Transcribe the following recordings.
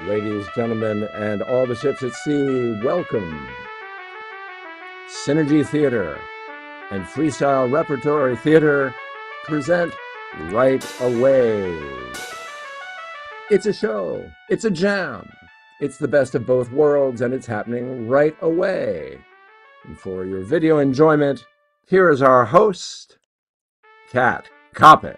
Ladies, gentlemen, and all the ships at sea, welcome. Synergy Theater and Freestyle Repertory Theater present Right Away. It's a show, it's a jam, it's the best of both worlds, and it's happening right away. And for your video enjoyment, here is our host, Kat Coppett.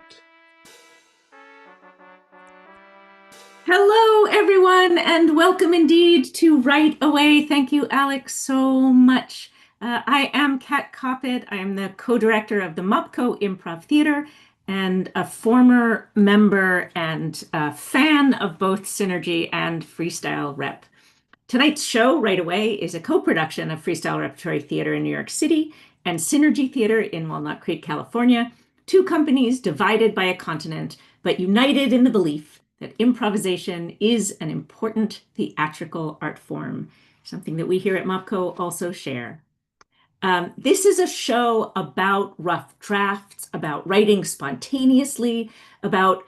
Hello, everyone, and welcome indeed to Right Away. Thank you, Alex, so much. I am Kat Coppett. I am the co-director of the MUPCO Improv Theater and a former member and fan of both Synergy and Freestyle Rep. Tonight's show, Right Away, is a co-production of Freestyle Repertory Theater in New York City and Synergy Theater in Walnut Creek, California, two companies divided by a continent, but united in the belief that improvisation is an important theatrical art form, something that we here at MUPCO also share. This is a show about rough drafts, about writing spontaneously, about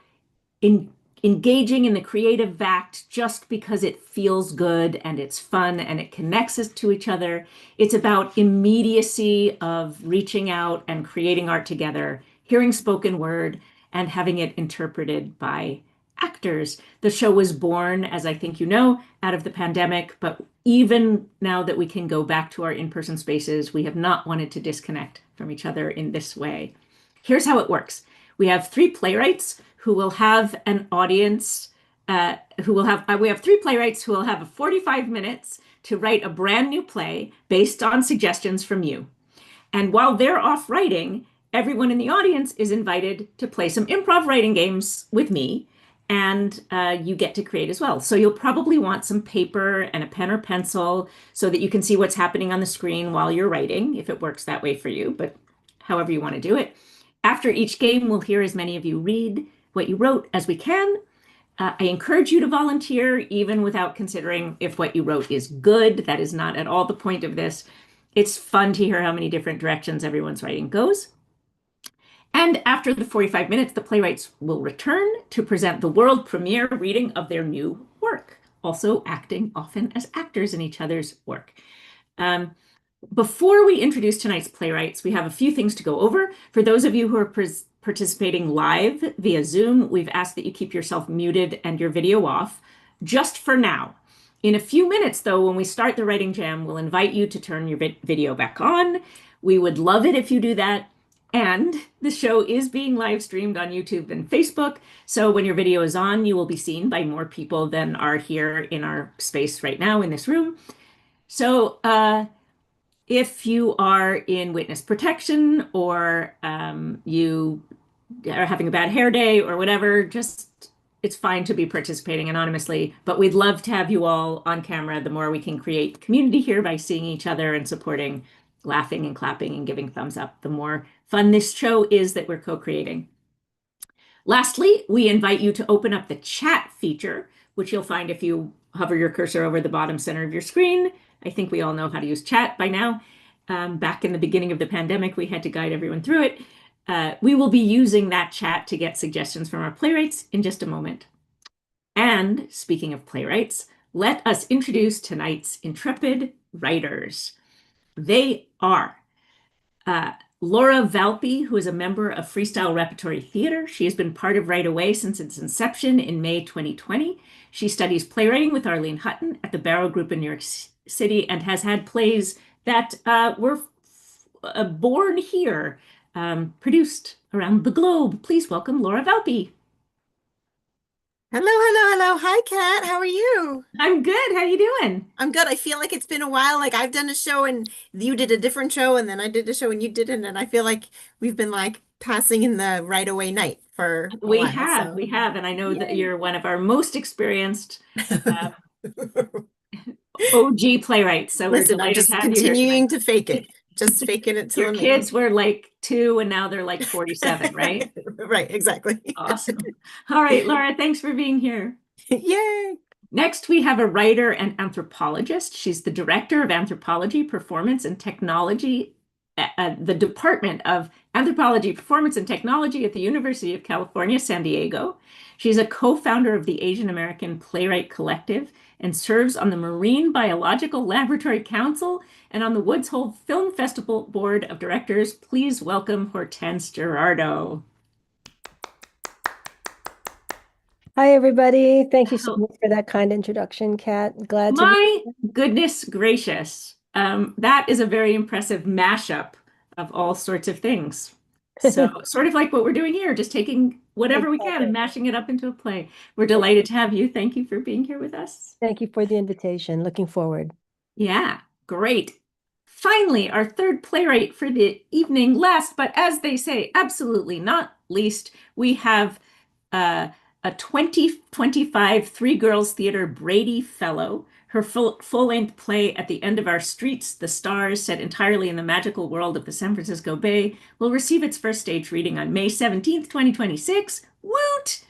engaging in the creative act just because it feels good and it's fun and it connects us to each other. It's about immediacy of reaching out and creating art together, hearing spoken word, and having it interpreted by actors. The show was born, as I think you know, out of the pandemic, but even now that we can go back to our in-person spaces, we have not wanted to disconnect from each other in this way. Here's how it works. We have three playwrights who will have an audience, we have three playwrights who will have 45 minutes to write a brand new play based on suggestions from you. And while they're off writing, everyone in the audience is invited to play some improv writing games with me, and you get to create as well. So you'll probably want some paper and a pen or pencil so that you can see what's happening on the screen while you're writing, if it works that way for you, but however you want to do it. After each game, we'll hear as many of you read what you wrote as we can. I encourage you to volunteer, even without considering if what you wrote is good. That is not at all the point of this. It's fun to hear how many different directions everyone's writing goes. And after the 45 minutes, the playwrights will return to present the world premiere reading of their new work, also acting often as actors in each other's work. Before we introduce tonight's playwrights, we have a few things to go over. For those of you who are participating live via Zoom, we've asked that you keep yourself muted and your video off, just for now. In a few minutes, though, when we start the writing jam, we'll invite you to turn your video back on. We would love it if you do that. And the show is being live streamed on YouTube and Facebook. So when your video is on, you will be seen by more people than are here in our space right now in this room. So if you are in witness protection or you are having a bad hair day or whatever, just it's fine to be participating anonymously, but we'd love to have you all on camera. The more we can create community here by seeing each other and supporting, laughing and clapping and giving thumbs up, the more fun this show is that we're co-creating. Lastly, we invite you to open up the chat feature, which you'll find if you hover your cursor over the bottom center of your screen. I think we all know how to use chat by now. Back in the beginning of the pandemic, we had to guide everyone through it. We will be using that chat to get suggestions from our playwrights in just a moment. And speaking of playwrights, let us introduce tonight's intrepid writers. They are Laura Valpy, who is a member of Freestyle Repertory Theater. She has been part of Right Away since its inception in May 2020. She studies playwriting with Arlene Hutton at the Barrow Group in New York City and has had plays that were born here, produced around the globe. Please welcome Laura Valpy. Hello, hello, hello. Hi, Kat. How are you? I'm good. How you doing? I'm good. I feel like it's been a while. Like I've done a show and you did a different show, and then I did a show and you didn't. And I feel like we've been like passing in the Right Away night for a while. We have, and I know that you're one of our most experienced OG playwrights. So Listen, we're I'm delighted just to have you here continuing tonight. to fake it. Just faking it till Your I'm in. kids were like 2 and now they're like 47, right? Right, exactly. Awesome. All right, Laura, thanks for being here. Yay. Next, we have a writer and anthropologist. She's the director of anthropology, performance, and technology the Department of Anthropology, Performance, and Technology at the University of California, San Diego. She's a co-founder of the Asian American Playwright Collective and serves on the Marine Biological Laboratory Council and on the Woods Hole Film Festival Board of Directors. Please welcome Hortense Gerardo. Hi, everybody. Thank you so much for that kind introduction, Kat. Glad to be My goodness gracious. That is a very impressive mashup of all sorts of things. So sort of like what we're doing here, just taking whatever we can Exactly. and mashing it up into a play. We're delighted to have you. Thank you for being here with us. Thank you for the invitation. Looking forward. Yeah, great. Finally, our third playwright for the evening. Last, but as they say, absolutely not least, we have a 2025 Three Girls Theater Brady Fellow. Her full-length play At the End of Our Streets, The Stars, set entirely in the magical world of the San Francisco Bay, will receive its first stage reading on May 17th, 2026. Woot!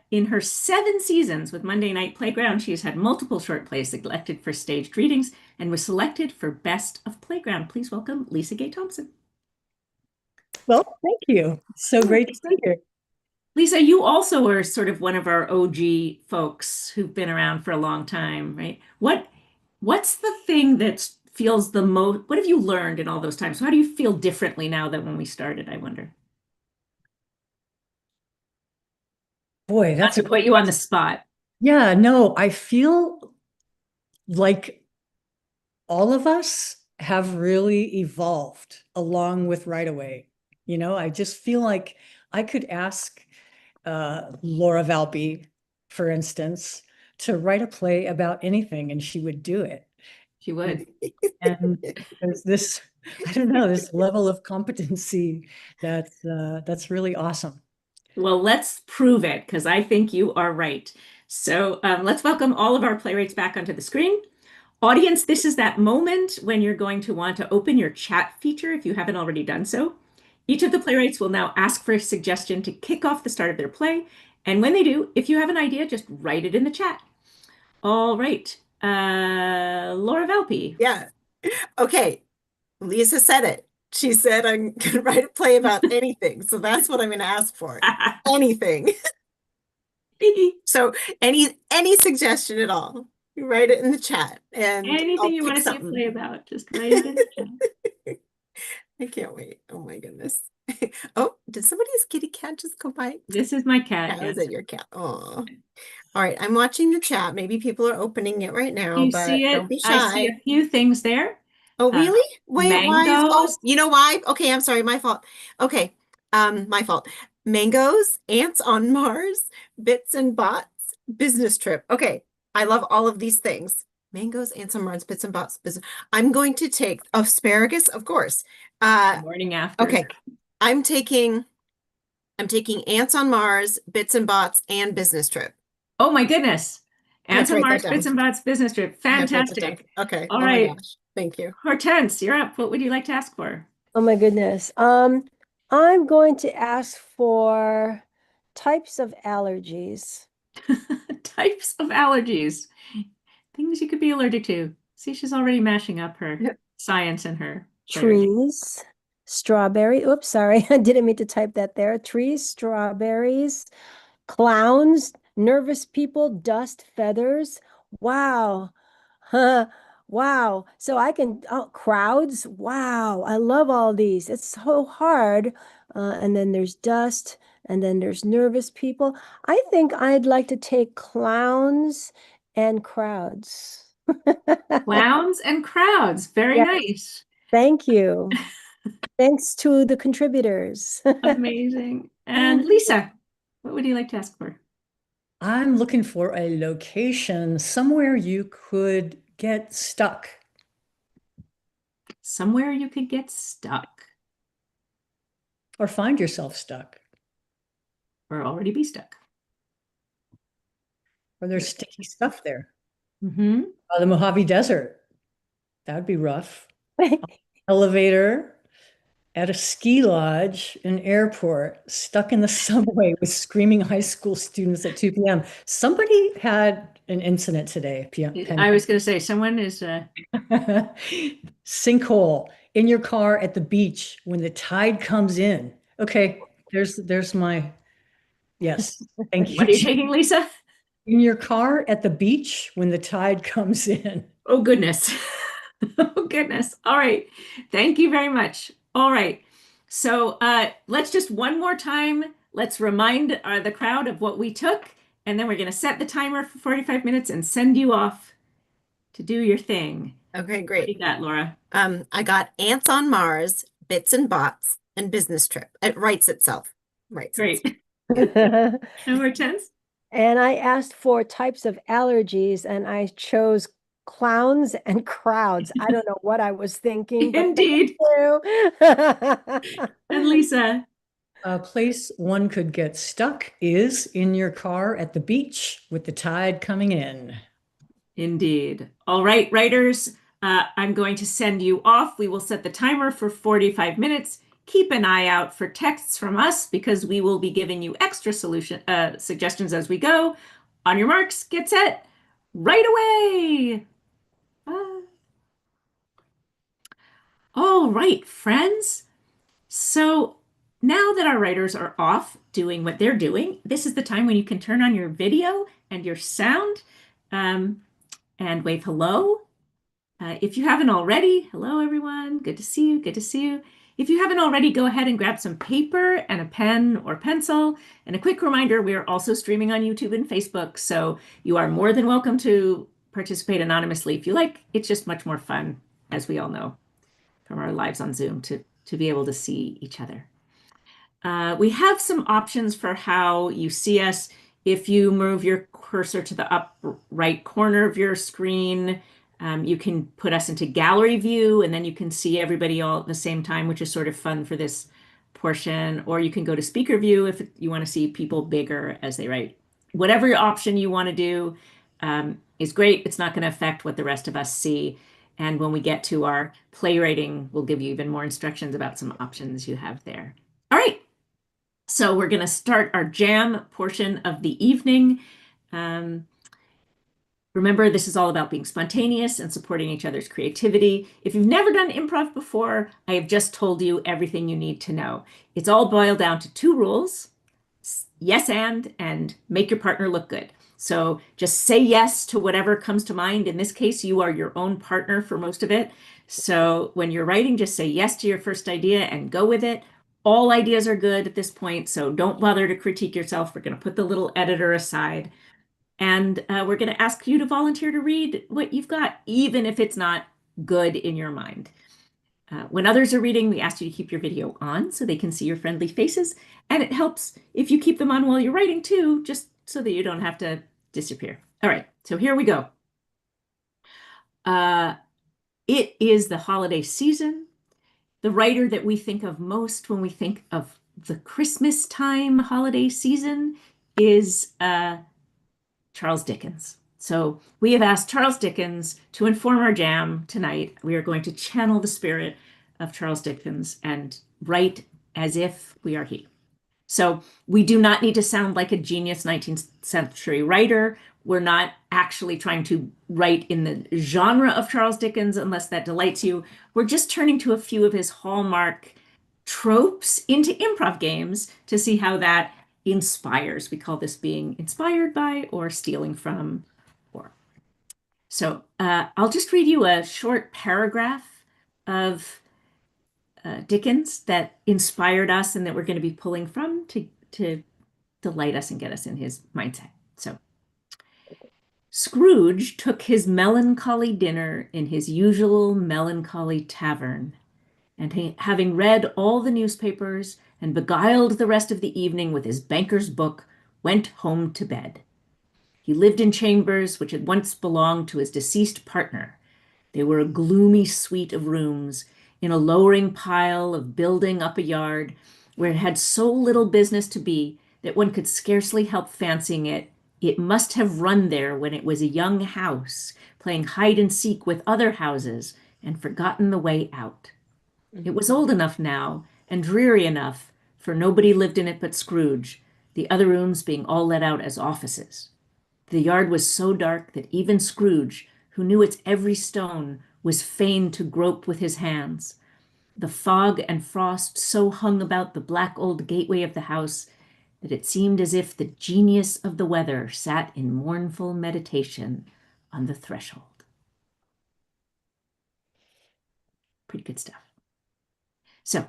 In her 7 seasons with Monday Night Playground, she has had multiple short plays selected for staged readings and was selected for Best of Playground. Please welcome Lisa Gay Thompson. Well, thank you. So great to be here. Lisa, you also are sort of one of our OG folks who've been around for a long time, right? What's the thing that feels the most, what have you learned in all those times? So how do you feel differently now than when we started, I wonder? Boy, Not that's to put you on the spot. yeah, no, I feel like all of us have really evolved along with Right Away. You know, I just feel like I could ask Laura Valpy, for instance, to write a play about anything and she would do it. She would. And there's this, I don't know, this level of competency that's really awesome. Well, let's prove it because I think you are right. So let's welcome all of our playwrights back onto the screen. Audience, this is that moment when you're going to want to open your chat feature if you haven't already done so. Each of the playwrights will now ask for a suggestion to kick off the start of their play. And when they do, if you have an idea, just write it in the chat. All right. Laura Valpy. Yeah. Okay. Lisa said it. She said I'm gonna write a play about anything. So that's what I'm gonna ask for. Anything. So any suggestion at all. You write it in the chat and I'll Anything you pick want to see a something. play about, just write it in the chat. I can't wait. Oh my goodness. Oh, did somebody's kitty cat just go by? This is my cat. That was Yes. it, your cat. Oh. All right, I'm watching the chat. Maybe people are opening it right now, You but see it? don't be I see shy. a few things there. Oh, really? Wait, why is, oh, Mangoes. you know why? Okay, I'm sorry, my fault. Okay, my fault. Mangoes, ants on Mars, bits and bots, business trip. Okay, I love all of these things. Mangoes, ants on Mars, bits and bots, business. I'm going to take asparagus, of course. Morning after. Okay, I'm taking ants on Mars, bits and bots, and business trip. Oh my goodness. I have Ants to on write Mars, that Bits down. and Bots business trip. I have to write that down. Fantastic. Okay. All Oh my right. gosh. Thank you. Hortense, you're up. What would you like to ask for? Oh my goodness. I'm going to ask for types of allergies. Types of allergies. Things you could be allergic to. See, she's already mashing up her Yep. science and her playwriting. Trees, strawberry. Oops, sorry. I didn't mean to type that there. Trees, strawberries, clowns, nervous people, dust, feathers. Wow. Huh. Wow. So I can, crowds. Wow. I love all these. It's so hard. And then there's dust, and then there's nervous people. I think I'd like to take clowns and crowds. Clowns and crowds. Very Yes. nice. Thank you. Thanks to the contributors. Amazing. And Lisa, what would you like to ask for? I'm looking for a location somewhere you could get stuck. Somewhere you could get stuck Or find yourself stuck, or already be stuck. or there's sticky stuff there. Mm-hmm. The Mojave Desert, that would be rough. Elevator at a ski lodge, an airport, stuck in the subway with screaming high school students at 2 p.m. Somebody had an incident today. I was going to say, someone is sinkhole, in your car at the beach when the tide comes in. Okay, there's my, yes, thank you. What are you taking, Lisa? In your car at the beach when the tide comes in. Oh, goodness. Oh, goodness. All right. Thank you very much. All right. So let's just one more time. Let's remind the crowd of what we took, and then we're going to set the timer for 45 minutes and send you off to do your thing. Okay, What great. do you got, Laura? I got Ants on Mars, Bits and Bots, and Business Trip. It writes itself. Writes Great. itself. Number 10. And I asked for types of allergies and I chose clowns and crowds. I don't know what I was thinking, but Indeed. thank you. And Lisa. A place one could get stuck is in your car at the beach with the tide coming in. Indeed. All right, writers, I'm going to send you off. We will set the timer for 45 minutes. Keep an eye out for texts from us because we will be giving you extra suggestions as we go. On your marks, get set, right away. All right, friends. So now that our writers are off doing what they're doing, this is the time when you can turn on your video and your sound. And wave hello. If you haven't already, hello everyone, good to see you, good to see you. If you haven't already, go ahead and grab some paper and a pen or pencil. And a quick reminder, we are also streaming on YouTube and Facebook, so you are more than welcome to participate anonymously if you like. It's just much more fun, as we all know, from our lives on Zoom to be able to see each other. We have some options for how you see us. If you move your cursor to the up right corner of your screen, you can put us into gallery view and then you can see everybody all at the same time, which is sort of fun for this portion. Or you can go to speaker view if you want to see people bigger as they write. Whatever option you want to do is great. It's not going to affect what the rest of us see. And when we get to our playwriting, we'll give you even more instructions about some options you have there. All right. So we're going to start our jam portion of the evening. Remember, this is all about being spontaneous and supporting each other's creativity. If you've never done improv before, I have just told you everything you need to know. It's all boiled down to 2 rules, yes and make your partner look good. So just say yes to whatever comes to mind. In this case, you are your own partner for most of it. So when you're writing, just say yes to your first idea and go with it. All ideas are good at this point, so don't bother to critique yourself. We're going to put the little editor aside. And we're going to ask you to volunteer to read what you've got, even if it's not good in your mind. When others are reading, we ask you to keep your video on so they can see your friendly faces. And it helps if you keep them on while you're writing too, just so that you don't have to disappear. All right, so here we go. It is the holiday season. The writer that we think of most when we think of the Christmas time holiday season is Charles Dickens. So we have asked Charles Dickens to inform our jam tonight. We are going to channel the spirit of Charles Dickens and write as if we are he. So we do not need to sound like a genius 19th century writer. We're not actually trying to write in the genre of Charles Dickens, unless that delights you. We're just turning to a few of his hallmark tropes into improv games to see how that inspires. We call this being inspired by or stealing from. So I'll just read you a short paragraph of Dickens that inspired us and that we're going to be pulling from to delight us and get us in his mindset. So Scrooge took his melancholy dinner in his usual melancholy tavern, and having read all the newspapers and beguiled the rest of the evening with his banker's book, went home to bed. He lived in chambers which had once belonged to his deceased partner. They were a gloomy suite of rooms in a lowering pile of building up a yard where it had so little business to be that one could scarcely help fancying it must have run there when it was a young house, playing hide and seek with other houses and forgotten the way out. It was old enough now and dreary enough, for nobody lived in it but Scrooge, the other rooms being all let out as offices. The yard was so dark that even Scrooge, who knew its every stone, was fain to grope with his hands. The fog and frost so hung about the black old gateway of the house that it seemed as if the genius of the weather sat in mournful meditation on the threshold. Pretty good stuff. So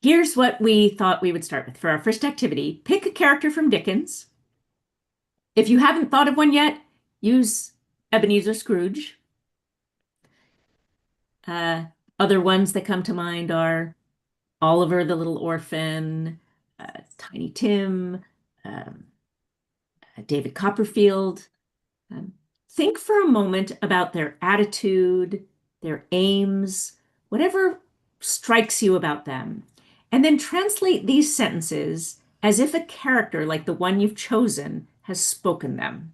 here's what we thought we would start with. For our first activity, pick a character from Dickens. If you haven't thought of one yet, use Ebenezer Scrooge. Other ones that come to mind are Oliver the Little Orphan, Tiny Tim, David Copperfield. Think for a moment about their attitude, their aims, whatever strikes you about them, and then translate these sentences as if a character like the one you've chosen has spoken them.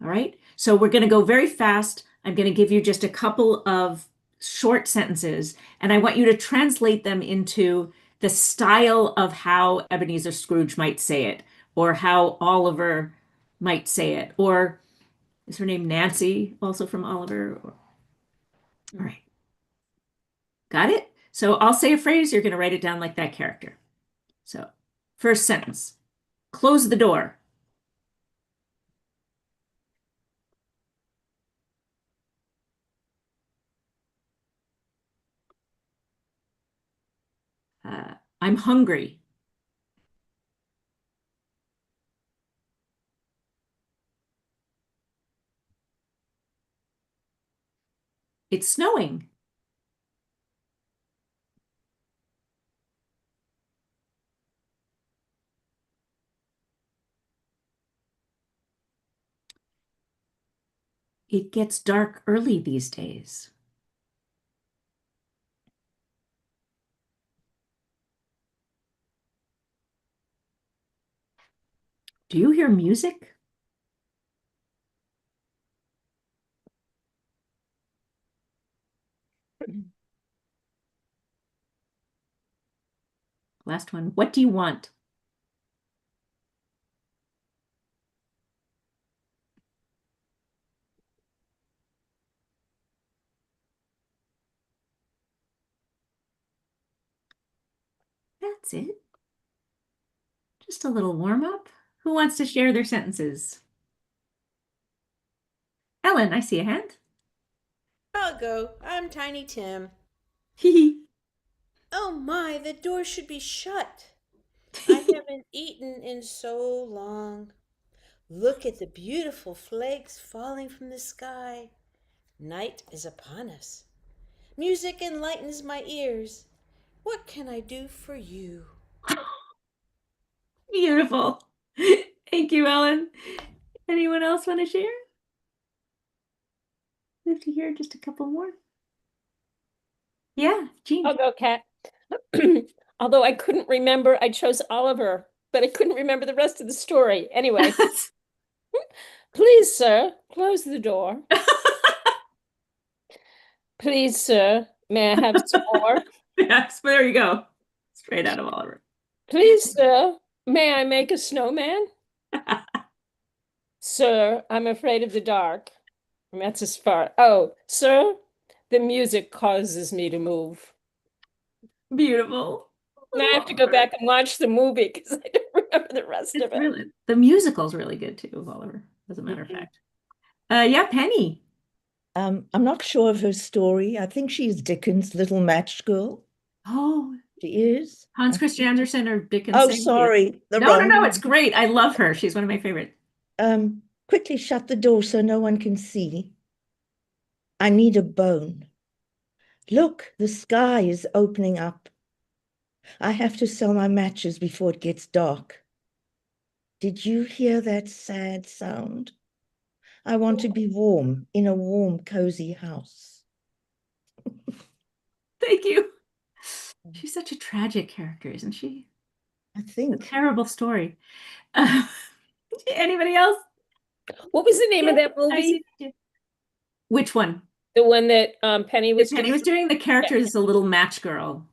All right, so we're going to go very fast. I'm going to give you just a couple of short sentences, and I want you to translate them into the style of how Ebenezer Scrooge might say it, or how Oliver might say it, or is her name Nancy, also from Oliver? All right. Got it? So I'll say a phrase, you're going to write it down like that character. So, first sentence, close the door. I'm hungry. It's snowing. It gets dark early these days. Do you hear music? Last one. What do you want? That's it. Just a little warm up. Who wants to share their sentences? Ellen, I see a hand. I'll go. I'm Tiny Tim. Hee Oh my, the door should be shut. I haven't eaten in so long. Look at the beautiful flakes falling from the sky. Night is upon us. Music enlightens my ears. What can I do for you? Beautiful. Thank you, Ellen. Anyone else want to share? Live to hear just a couple more. Yeah, Jean. I'll go, Kat. Although I couldn't remember, I chose Oliver, but I couldn't remember the rest of the story. Anyway, please, sir, close the door. Please, sir, may I have some more? Yes, there you go. Straight out of Oliver. Please, sir, may I make a snowman? Sir, I'm afraid of the dark. And that's as far. Oh, sir, the music causes me to move. Beautiful. Now I have to go back and watch the movie because I don't remember the rest It's of it. really, the musical's really good too, of Oliver, as a matter of fact. Yeah, Penny. I'm not sure of her story. I think she's Dickens' Little Match Girl. Oh, She is. Hans Christian Andersen or Dickens? Oh, same with you. sorry. The No, wrong no, one. it's great. I love her. She's one of my favorite. Quickly shut the door so no one can see. I need a bone. Look, the sky is opening up. I have to sell my matches before it gets dark. Did you hear that sad sound? I want to be warm in a warm, cozy house. Thank you. She's such a tragic character, isn't she? I A think. terrible story. Anybody else? What was the name of that I movie? see you. Which one? The one that Penny was Penny doing? was doing. The character is a little match girl.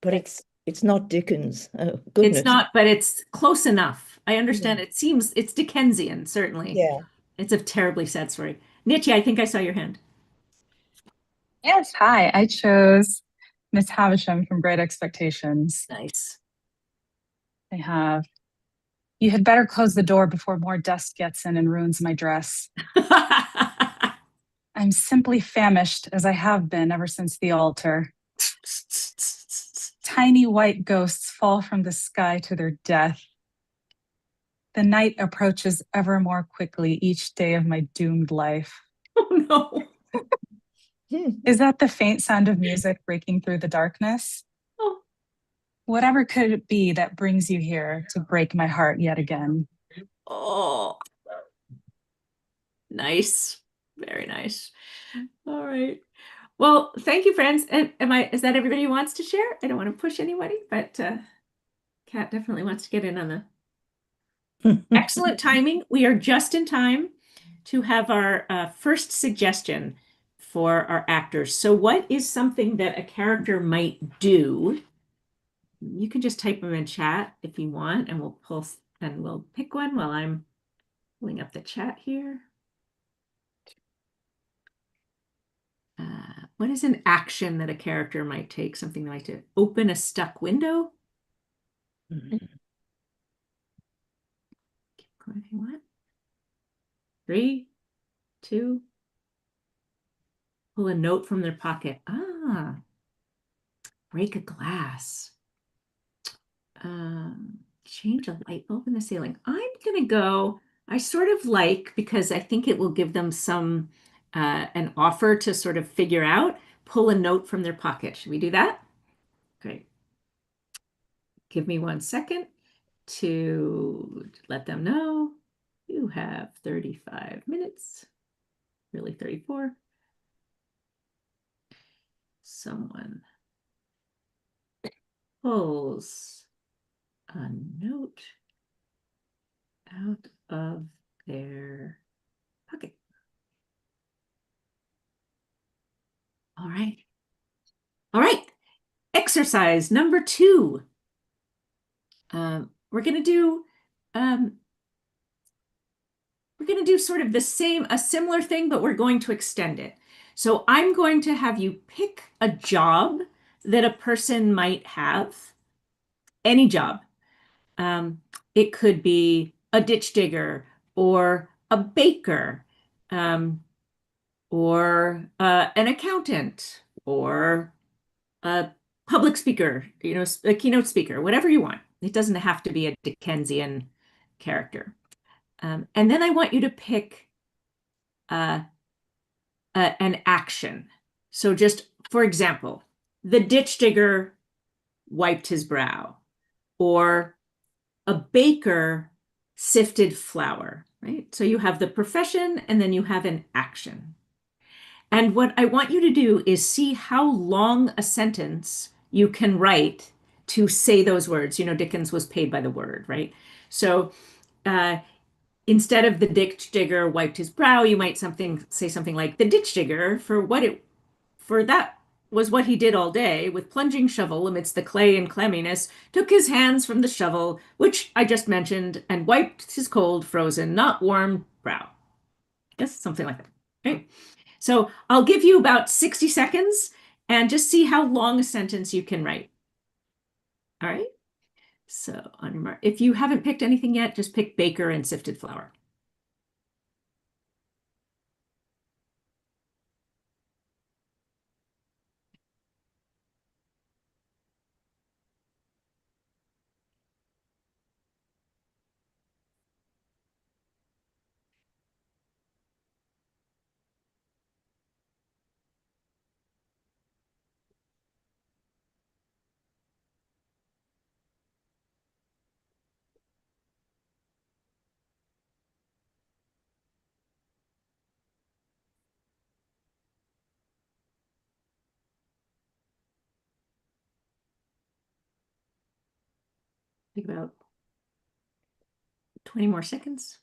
But it's not Dickens. Oh, goodness. It's not, but it's close enough. I understand. It seems it's Dickensian, certainly. Yeah. It's a terribly sad story. Nietzsche, I think I saw your hand. Yes, hi. I chose Miss Havisham from Great Expectations. Nice. I have, you had better close the door before more dust gets in and ruins my dress. I'm simply famished, as I have been ever since the altar. Tiny white ghosts fall from the sky to their death. The night approaches ever more quickly each day of my doomed life. Oh no. Is that the faint sound of music breaking through the darkness? Oh. Whatever could it be that brings you here to break my heart yet again? Oh. Nice. Very nice. All right. Well, thank you, friends. And is that everybody who wants to share? I don't want to push anybody, but Kat definitely wants to get in on the excellent timing. We are just in time to have our first suggestion for our actors. So what is something that a character might do? You can just type them in chat if you want, and we'll pick one while I'm pulling up the chat here. What is an action that a character might take? Something like to open a stuck window? Keep going if you want. 3, 2. Pull a note from their pocket. Ah, break a glass. Change a light bulb in the ceiling. I'm gonna go, I sort of like, because I think it will give them some an offer to sort of figure out, pull a note from their pocket. Should we do that? Great. Give me 1 second to let them know you have 35 minutes, really 34. Someone pulls a note out of their pocket. All right. All right. Exercise number 2. We're going to do sort of a similar thing, but we're going to extend it. So I'm going to have you pick a job that a person might have, any job. It could be a ditch digger or a baker, or an accountant or a public speaker, a keynote speaker, whatever you want. It doesn't have to be a Dickensian character. And then I want you to pick an action. So just, for example, the ditch digger wiped his brow, or a baker sifted flour, right? So you have the profession and then you have an action. And what I want you to do is see how long a sentence you can write to say those words. Dickens was paid by the word, right? So instead of the ditch digger wiped his brow, you might say something like, the ditch digger, for that was what he did all day, with plunging shovel amidst the clay and clamminess, took his hands from the shovel, which I just mentioned, and wiped his cold, frozen, not warm brow. I guess something like that, right? So I'll give you about 60 seconds and just see how long a sentence you can write. All right. So on your mark, if you haven't picked anything yet, just pick baker and sifted flour. Think about 20 more seconds.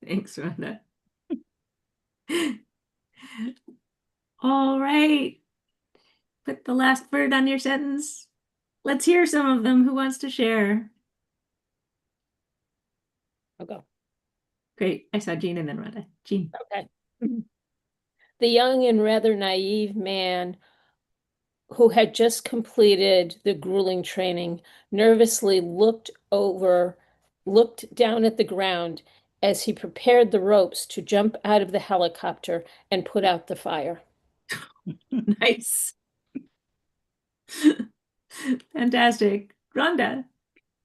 Thanks, Rhonda. All right. Put the last word on your sentence. Let's hear some of them. Who wants to share? I'll go. Great. I saw Jean and then Rhonda. Jean. Okay. The young and rather naive man who had just completed the grueling training nervously looked down at the ground as he prepared the ropes to jump out of the helicopter and put out the fire. Nice. Fantastic. Rhonda.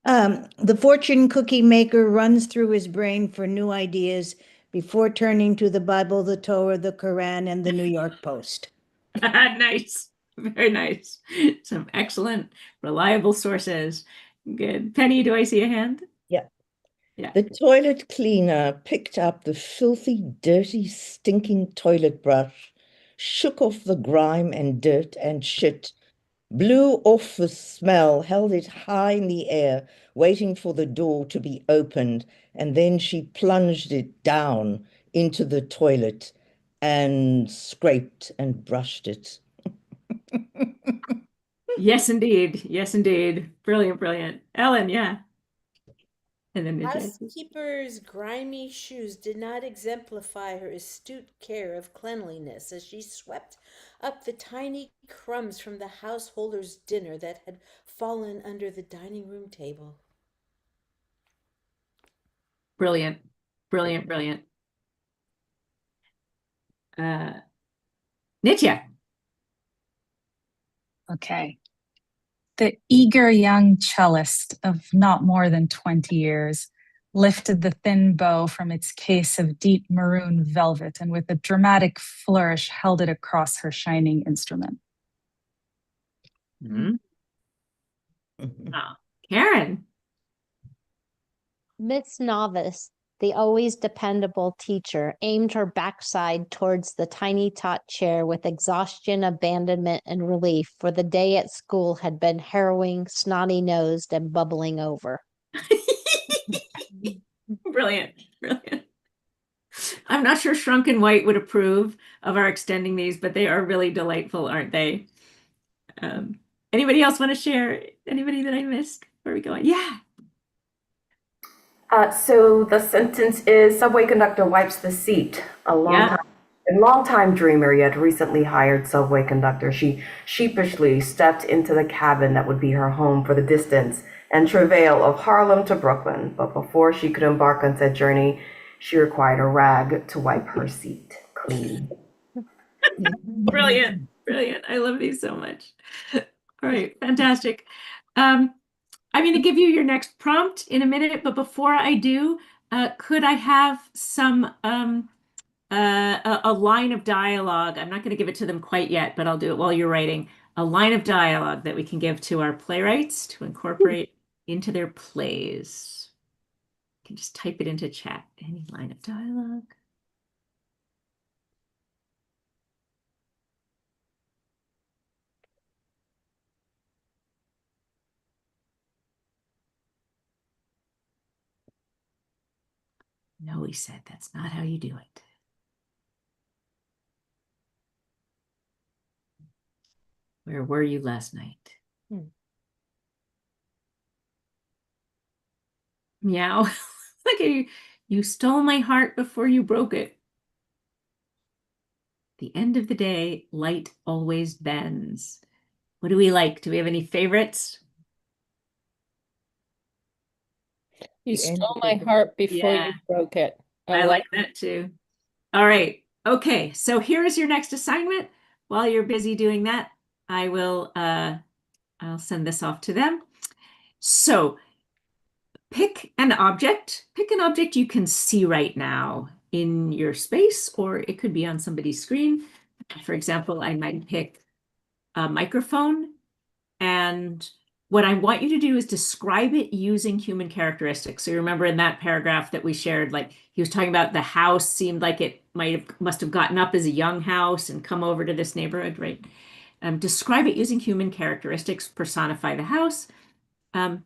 The fortune cookie maker runs through his brain for new ideas before turning to the Bible, the Torah, the Quran, and the New York Post. Nice. Very nice. Some excellent, reliable sources. Good. Penny, do I see a hand? Yeah. Yeah. The toilet cleaner picked up the filthy, dirty, stinking toilet brush, shook off the grime and dirt and shit, blew off the smell, held it high in the air, waiting for the door to be opened, and then she plunged it down into the toilet and scraped and brushed it. Yes, indeed. Yes, indeed. Brilliant, brilliant. Ellen, yeah. And then Ninja. Housekeeper's grimy shoes did not exemplify her astute care of cleanliness as she swept up the tiny crumbs from the householder's dinner that had fallen under the dining room table. Brilliant. Brilliant, brilliant. Nitya. Okay. The eager young cellist of not more than 20 years lifted the thin bow from its case of deep maroon velvet and with a dramatic flourish held it across her shining instrument. Mm-hmm. Oh, Karen. Miss Novice, the always dependable teacher, aimed her backside towards the tiny tot chair with exhaustion, abandonment, and relief, for the day at school had been harrowing, snotty-nosed, and bubbling over. Brilliant, brilliant. I'm not sure Shrunken White would approve of our extending these, but they are really delightful, aren't they? Anybody else want to share? Anybody that I missed? Where are we going? Yeah. So the sentence is subway conductor wipes the seat. A long-time dreamer yet recently hired subway conductor. She sheepishly stepped into the cabin that would be her home for the distance and travail of Harlem to Brooklyn. But before she could embark on said journey, she required a rag to wipe her seat clean. Brilliant, brilliant. I love these so much. All right, fantastic. I'm going to give you your next prompt in a minute, but before I do, could I have some a line of dialogue? I'm not going to give it to them quite yet, but I'll do it while you're writing. A line of dialogue that we can give to our playwrights to incorporate into their plays. You can just type it into chat. Any line of dialogue. No, he said, that's not how you do it. Where were you last night? Meow. Look at you. You stole my heart before you broke it. The end of the day, light always bends. What do we like? Do we have any favorites? You stole my heart before you broke it. I like that too. All right. Okay. So here is your next assignment. While you're busy doing that, I will I'll send this off to them. So pick an object you can see right now in your space, or it could be on somebody's screen. For example, I might pick a microphone, and what I want you to do is describe it using human characteristics. So you remember in that paragraph that we shared, like he was talking about the house seemed like it must have gotten up as a young house and come over to this neighborhood, right? Describe it using human characteristics, personify the house, and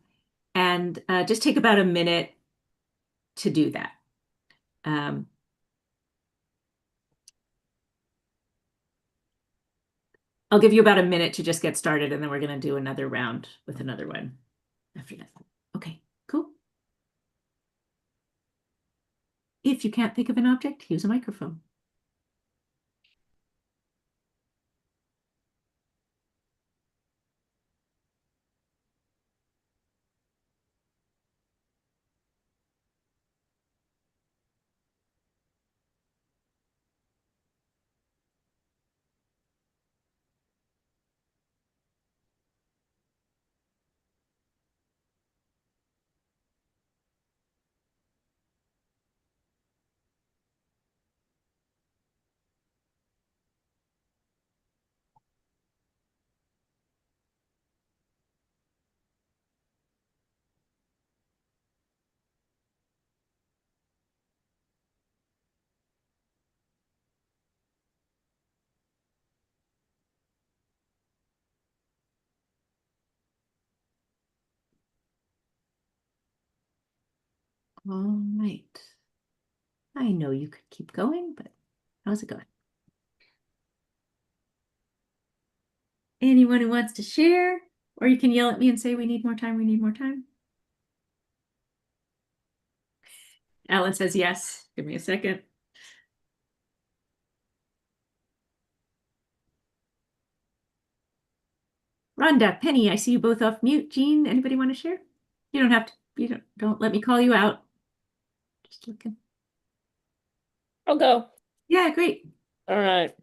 just take about a minute to do that. Um, I'll give you about a minute to just get started, and then we're going to do another round with another one after that. Okay, cool. If you can't think of an object, use a microphone. All right. I know you could keep going, but how's it going? Anyone who wants to share, or you can yell at me and say, we need more time, we need more time. Alan says yes. Give me a second. Rhonda, Penny, I see you both off mute. Jean, anybody want to share? You don't have to, don't let me call you out. Just looking. I'll go. Yeah, great. All right.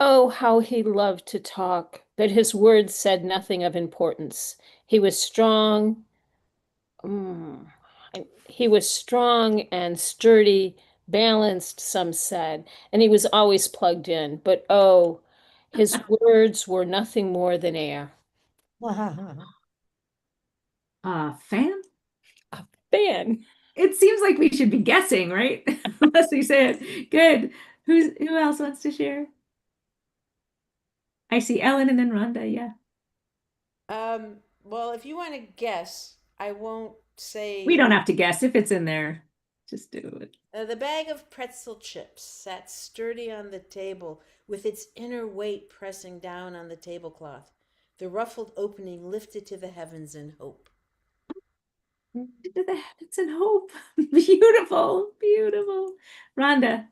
Oh, how he loved to talk, but his words said nothing of importance. He was strong. He was strong and sturdy, balanced, some said, and he was always plugged in. But oh, his words were nothing more than air. Fan? Fan. It seems like we should be guessing, right? Unless you say it. Good. Who else wants to share? I see Ellen and then Rhonda, yeah. Well, if you want to guess, I won't say. We don't have to guess if it's in there. Just do it. The bag of pretzel chips sat sturdy on the table, with its inner weight pressing down on the tablecloth. The ruffled opening lifted to the heavens in hope. To the heavens in hope. Beautiful, beautiful. Rhonda.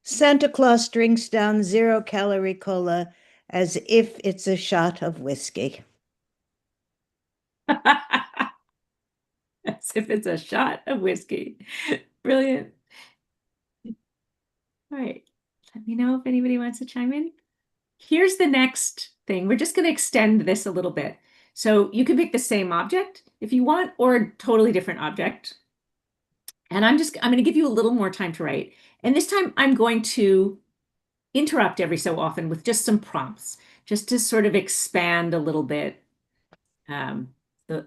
Santa Claus drinks down 0-calorie cola as if it's a shot of whiskey. As if it's a shot of whiskey. Brilliant. All right. Let me know if anybody wants to chime in. Here's the next thing. We're just going to extend this a little bit. So you can pick the same object if you want, or a totally different object. And I'm going to give you a little more time to write. And this time I'm going to interrupt every so often with just some prompts, just to sort of expand a little bit the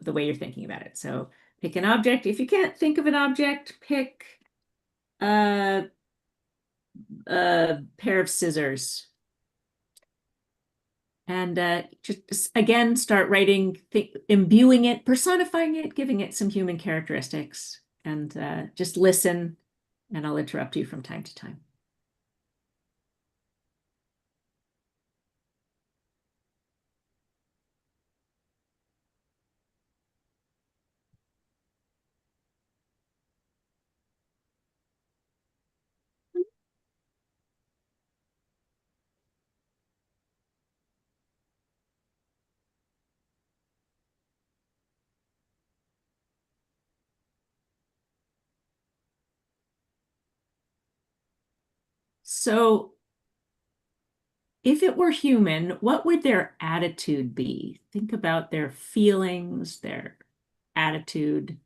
way you're thinking about it. So pick an object. If you can't think of an object, pick a pair of scissors. And just again, start writing, imbuing it, personifying it, giving it some human characteristics, and just listen, and I'll interrupt you from time to time. So if it were human, what would their attitude be? Think about their feelings, their attitude.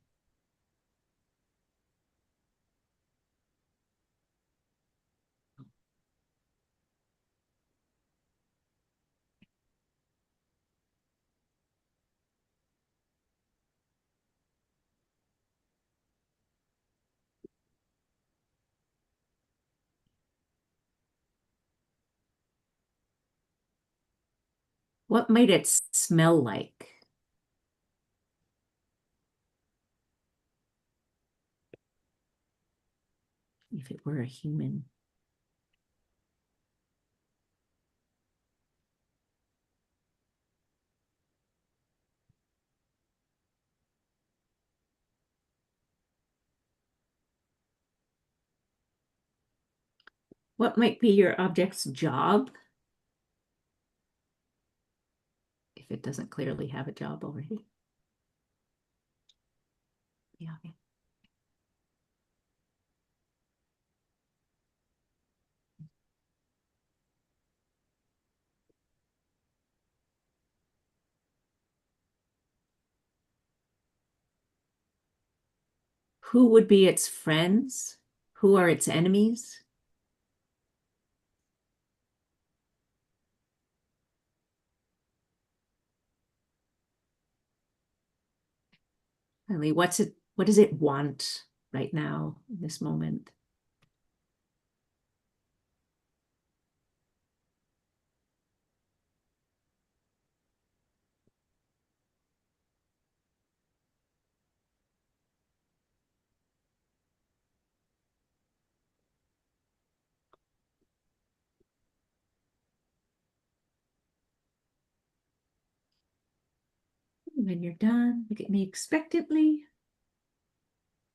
What might it smell like? if it were a human. What might be your object's job? If it doesn't clearly have a job already. Yeah. Okay. Who would be its friends? Who are its enemies? Finally, what does it want right now in this moment? When you're done, look at me expectantly,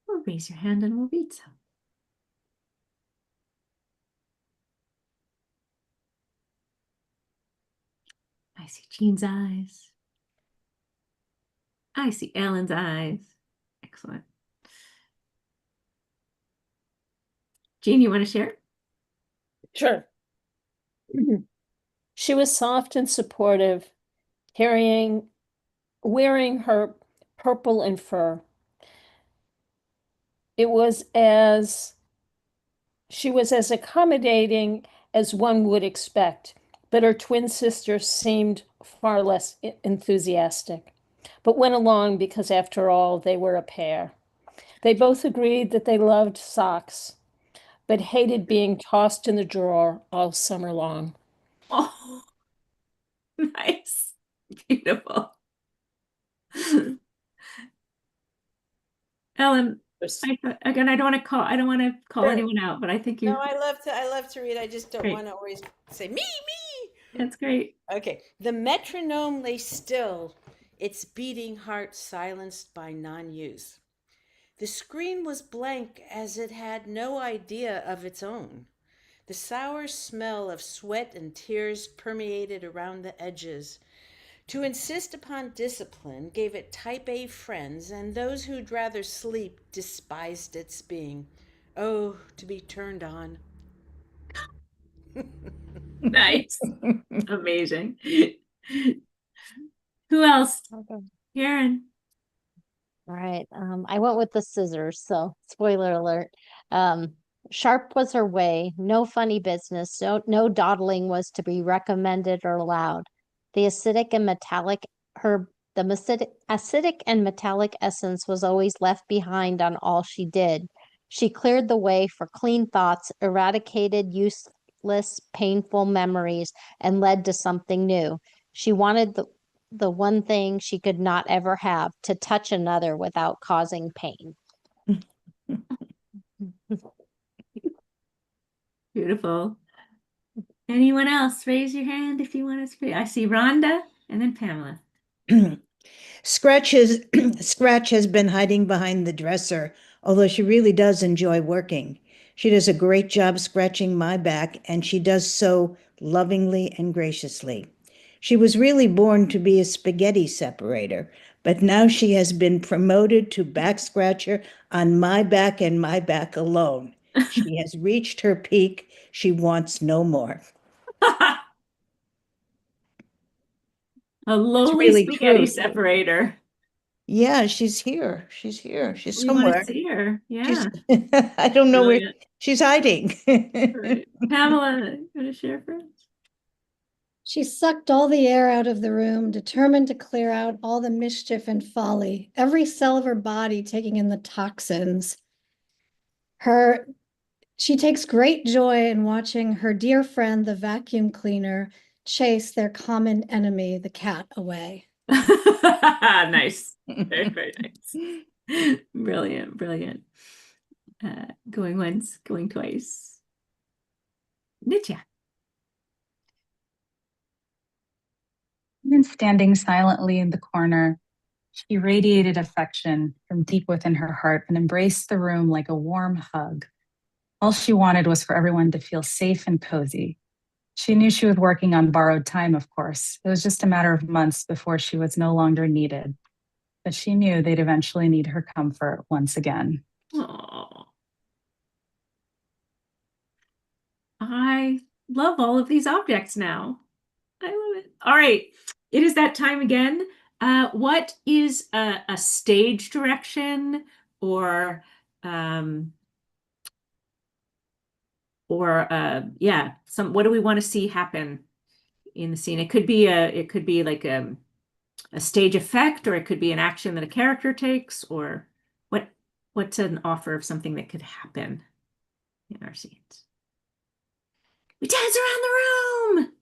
or raise your hand and we'll read some. I see Jean's eyes. I see Ellen's eyes. Excellent. Jean, you want to share? Sure. She was soft and supportive, wearing her purple and fur. She was as accommodating as one would expect, but her twin sister seemed far less enthusiastic, but went along because, after all, they were a pair. They both agreed that they loved socks, but hated being tossed in the drawer all summer long. Oh, nice. Beautiful. Ellen, again, I don't want to call Sure. anyone out, but I think you. No, I love to read. I just don't Great. want to always say me. That's great. Okay. The metronome lay still, its beating heart silenced by non-use. The screen was blank as it had no idea of its own. The sour smell of sweat and tears permeated around the edges. To insist upon discipline gave it type A friends, and those who'd rather sleep despised its being. Oh, to be turned on. Nice. Amazing. Who else? Okay. Karen. All right. I went with the scissors, so spoiler alert. Sharp was her way, no funny business, no dawdling was to be recommended or allowed. The acidic and metallic essence was always left behind on all she did. She cleared the way for clean thoughts, eradicated useless, painful memories, and led to something new. She wanted the one thing she could not ever have, to touch another without causing pain. Beautiful. Anyone else? Raise your hand if you want to speak. I see Rhonda and then Pamela. Scratch has been hiding behind the dresser, although she really does enjoy working. She does a great job scratching my back, and she does so lovingly and graciously. She was really born to be a spaghetti separator, but now she has been promoted to back scratcher on my back and my back alone. She has reached her peak. She wants no more. A lowly really spaghetti true. separator. Yeah, she's here. She's here. She's We want somewhere. to see her. Yeah. She's, I don't know where Brilliant. she's hiding. Right. Pamela, you want to share for us? She sucked all the air out of the room, determined to clear out all the mischief and folly, every cell of her body taking in the toxins. She takes great joy in watching her dear friend, the vacuum cleaner, chase their common enemy, the cat, away. Nice. Very, very nice. Brilliant, brilliant. Going once, going twice. Nitya. Even standing silently in the corner, she radiated affection from deep within her heart and embraced the room like a warm hug. All she wanted was for everyone to feel safe and cozy. She knew she was working on borrowed time, of course. It was just a matter of months before she was no longer needed. But she knew they'd eventually need her comfort once again. Oh, I love all of these objects now. I love it. All right, it is that time again. What is a stage direction or yeah, what do we want to see happen in the scene? It could be like a stage effect, or it could be an action that a character takes, or what's an offer of something that could happen in our scenes? We dance around the room.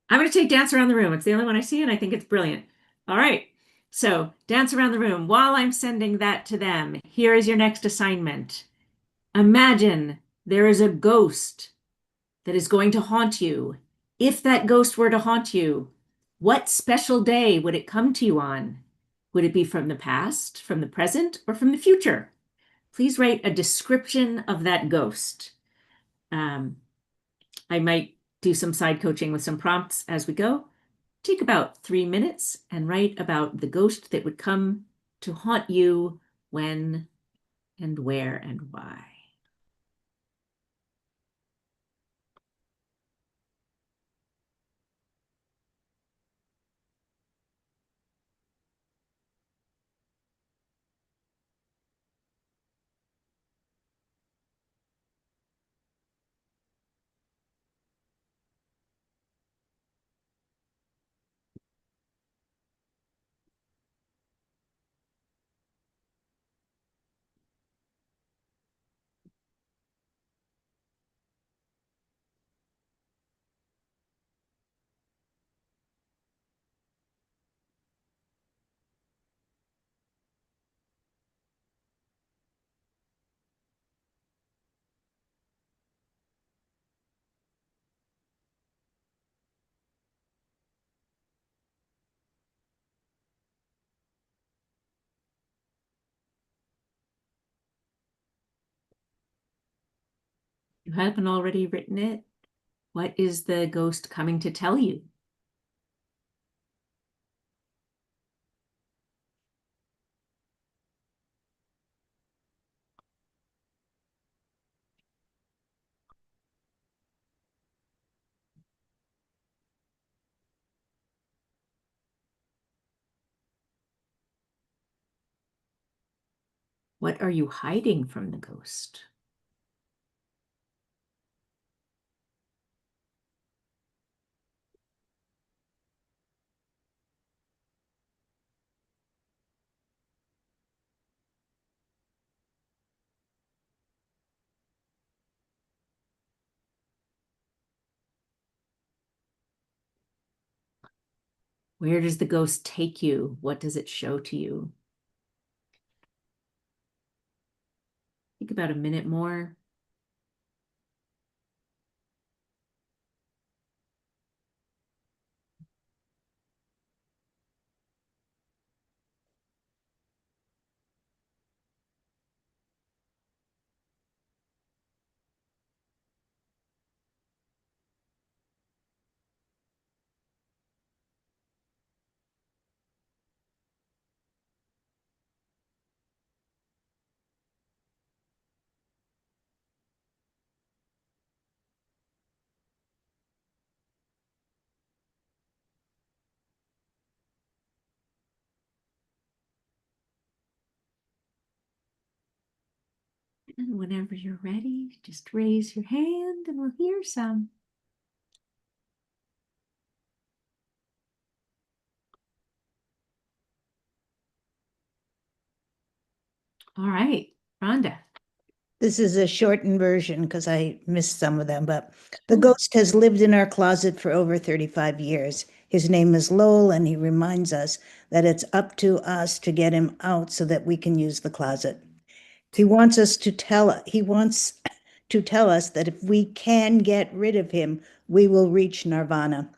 I'm going to take dance around the room. It's the only one I see, and I think it's brilliant. All right. So dance around the room. While I'm sending that to them, here is your next assignment. Imagine there is a ghost that is going to haunt you. If that ghost were to haunt you, what special day would it come to you on? Would it be from the past, from the present, or from the future? Please write a description of that ghost. I might do some side coaching with some prompts as we go. Take about 3 minutes and write about the ghost that would come to haunt you, when and where and why. You haven't already written it? What is the ghost coming to tell you? What are you hiding from the ghost? Where does the ghost take you? What does it show to you? Think about a minute more. And whenever you're ready, just raise your hand and we'll hear some. All right, Rhonda. This is a shortened version because I missed some of them, but the ghost has lived in our closet for over 35 years. His name is Lowell, and he reminds us that it's up to us to get him out so that we can use the closet. He wants to tell us that if we can get rid of him, we will reach nirvana.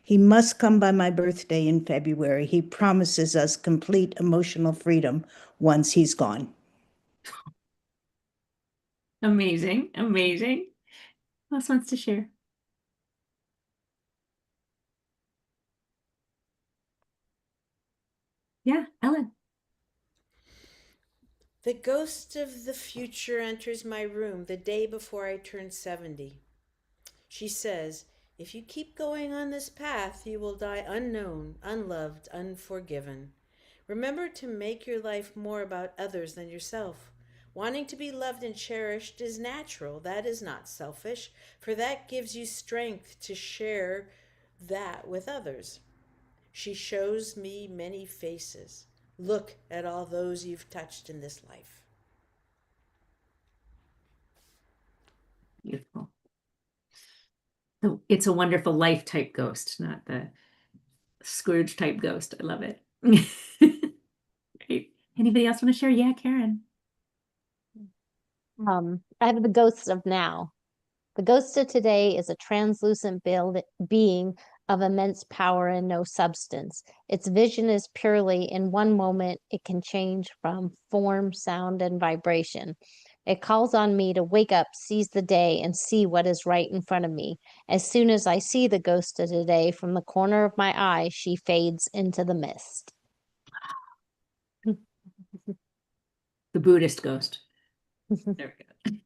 He must come by my birthday in February. He promises us complete emotional freedom once he's gone. Amazing, amazing. Who else wants to share? Yeah, Ellen. The ghost of the future enters my room the day before I turn 70. She says, if you keep going on this path, you will die unknown, unloved, unforgiven. Remember to make your life more about others than yourself. Wanting to be loved and cherished is natural. That is not selfish, for that gives you strength to share that with others. She shows me many faces. Look at all those you've touched in this life. Beautiful. So it's a wonderful life type ghost, not the Scrooge type ghost. I love it. Great. Anybody else want to share? Yeah, Karen. I have the ghosts of now. The ghost of today is a translucent being of immense power and no substance. Its vision is purely in one moment, it can change from form, sound, and vibration. It calls on me to wake up, seize the day, and see what is right in front of me. As soon as I see the ghost of today from the corner of my eye, she fades into the mist. The Buddhist ghost. There we go.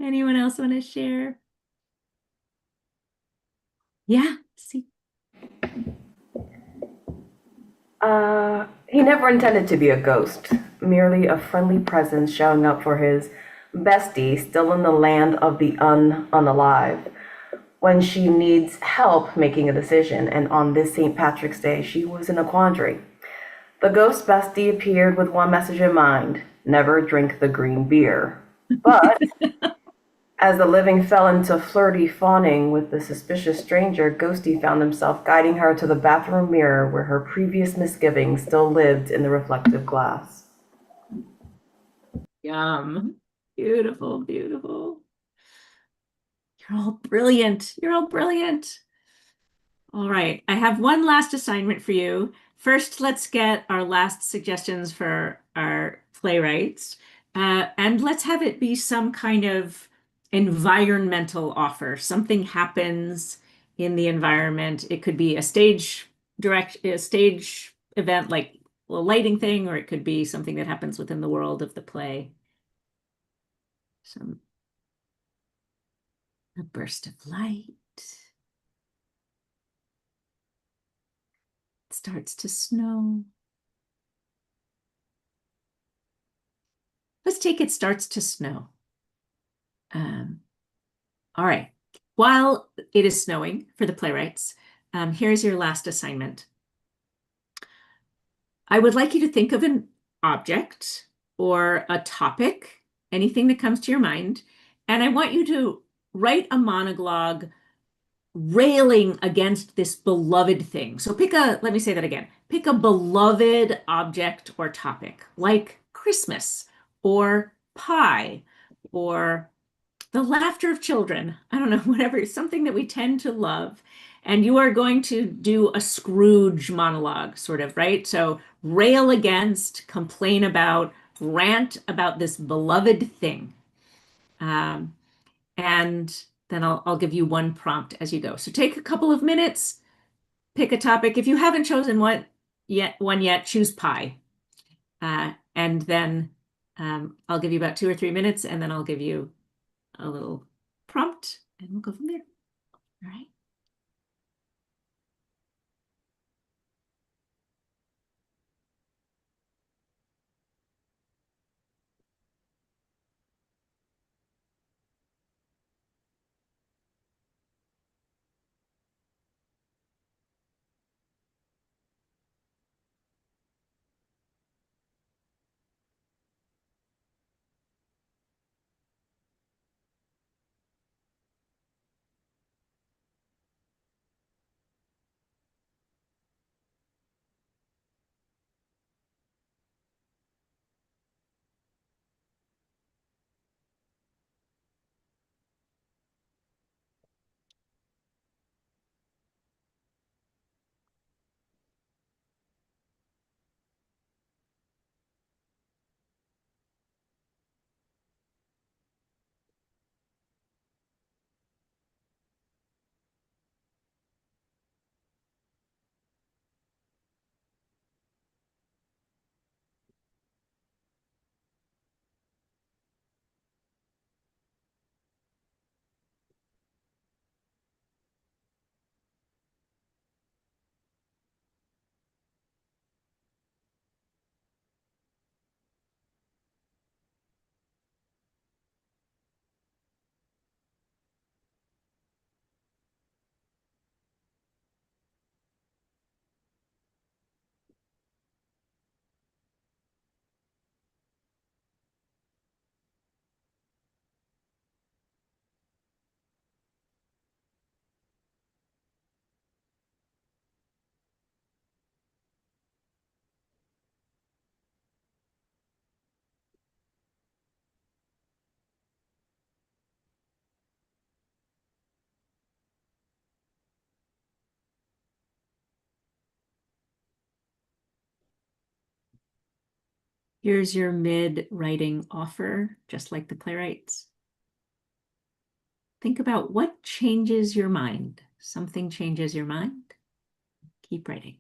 Anyone else want to share? Yeah, see. He never intended to be a ghost, merely a friendly presence showing up for his bestie still in the land of the unalive when she needs help making a decision. And on this St. Patrick's Day, she was in a quandary. The ghost bestie appeared with one message in mind: never drink the green beer. But as the living fell into flirty fawning with the suspicious stranger, Ghosty found himself guiding her to the bathroom mirror where her previous misgivings still lived in the reflective glass. Yum. Beautiful, beautiful. You're all brilliant. You're all brilliant. All right. I have one last assignment for you. First, let's get our last suggestions for our playwrights. And let's have it be some kind of environmental offer. Something happens in the environment. It could be a stage event like a lighting thing, or it could be something that happens within the world of the play. A burst of light. It starts to snow. Let's take it starts to snow. All right. While it is snowing for the playwrights, here's your last assignment. I would like you to think of an object or a topic, anything that comes to your mind, and I want you to write a monologue railing against this beloved thing. So let me say that again. Pick a beloved object or topic, like Christmas or pie or the laughter of children. I don't know, whatever, something that we tend to love. And you are going to do a Scrooge monologue, sort of, right? So rail against, complain about, rant about this beloved thing. And then I'll give you one prompt as you go. So take a couple of minutes, pick a topic. If you haven't chosen one yet, choose pie. And then I'll give you about 2 or 3 minutes, and then I'll give you a little prompt, and we'll go from there. All right. Here's your mid-writing offer, just like the playwrights. Think about what changes your mind. Something changes your mind. Keep writing.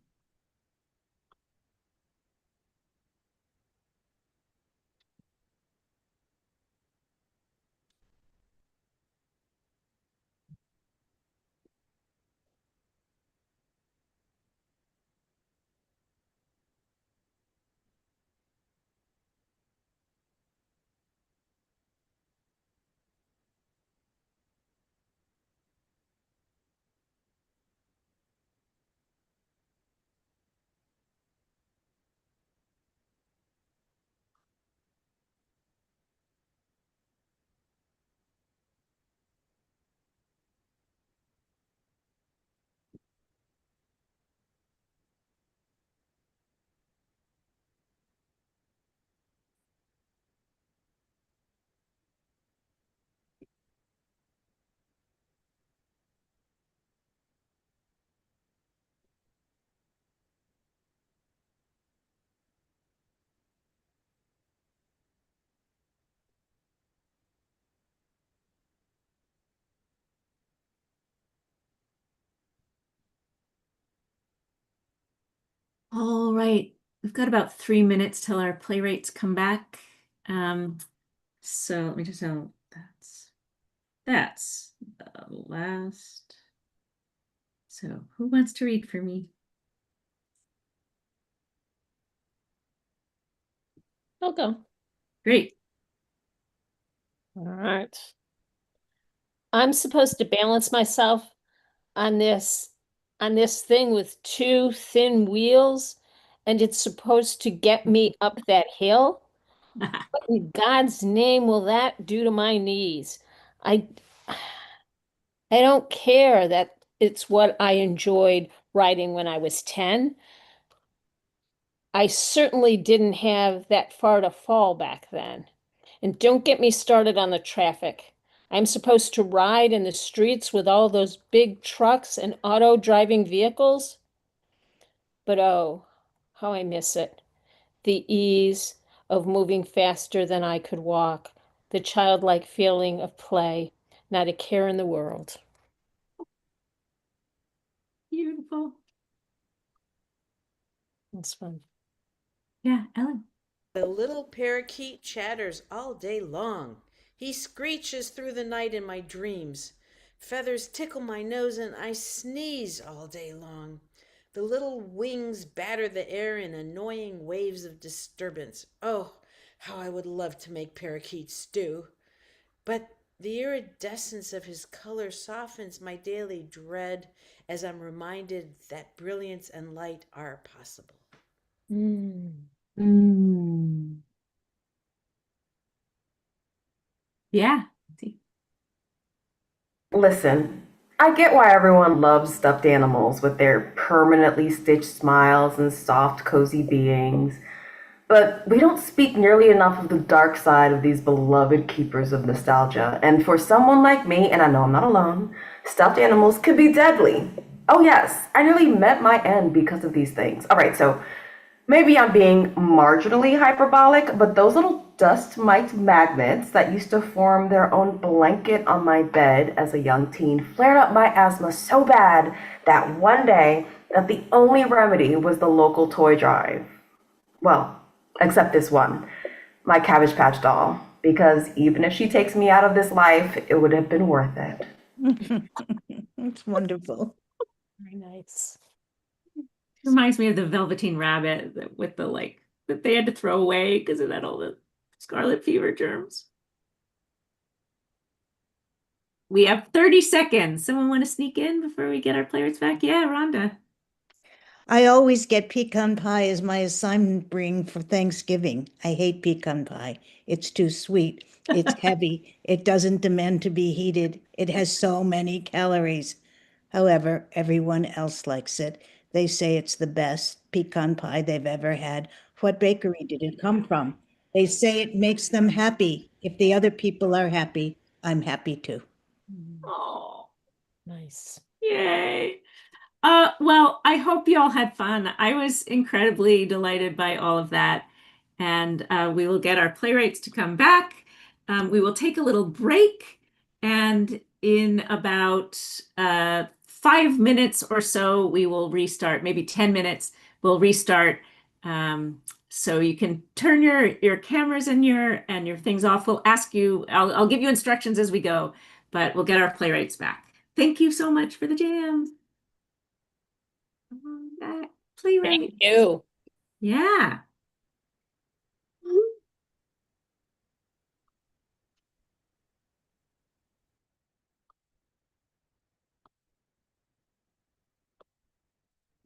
All right, we've got about 3 minutes till our playwrights come back. So let me just know that's the last. So who wants to read for me? I'll go. Great. All right. I'm supposed to balance myself on this thing with 2 thin wheels, and it's supposed to get me up that hill. What in God's name will that do to my knees? I don't care that it's what I enjoyed riding when I was 10. I certainly didn't have that far to fall back then. And don't get me started on the traffic. I'm supposed to ride in the streets with all those big trucks and auto driving vehicles. But oh, how I miss it. The ease of moving faster than I could walk, the childlike feeling of play, not a care in the world. Beautiful. That's fun. Yeah, Ellen. The little parakeet chatters all day long. He screeches through the night in my dreams. Feathers tickle my nose and I sneeze all day long. The little wings batter the air in annoying waves of disturbance. Oh, how I would love to make parakeet stew. But the iridescence of his color softens my daily dread as I'm reminded that brilliance and light are possible. Yeah. Listen, I get why everyone loves stuffed animals with their permanently stitched smiles and soft, cozy beings. But we don't speak nearly enough of the dark side of these beloved keepers of nostalgia. And for someone like me, and I know I'm not alone, stuffed animals can be deadly. Oh yes, I nearly met my end because of these things. All right, so maybe I'm being marginally hyperbolic, but those little dust mite magnets that used to form their own blanket on my bed as a young teen flared up my asthma so bad that one day that the only remedy was the local toy drive. Well, except this one, my Cabbage Patch doll, because even if she takes me out of this life, it would have been worth it. It's wonderful. Very nice. Reminds me of the Velveteen Rabbit with the that they had to throw away because it had all the scarlet fever germs. We have 30 seconds. Someone want to sneak in before we get our players back? Yeah, Rhonda. I always get pecan pie as my assignment bring for Thanksgiving. I hate pecan pie. It's too sweet. It's heavy. It doesn't demand to be heated. It has so many calories. However, everyone else likes it. They say it's the best pecan pie they've ever had. What bakery did it come from? They say it makes them happy. If the other people are happy, I'm happy too. Oh, Nice. yay. Well, I hope you all had fun. I was incredibly delighted by all of that. and we will get our playwrights to come back. We will take a little break, and in about 5 minutes or so, we will restart. Maybe 10 minutes, we'll restart. So you can turn your cameras and your things off. We'll ask you. I'll give you instructions as we go, but we'll get our playwrights back. Thank you so much for the jam. Come on back, playwright. Thank you. Yeah.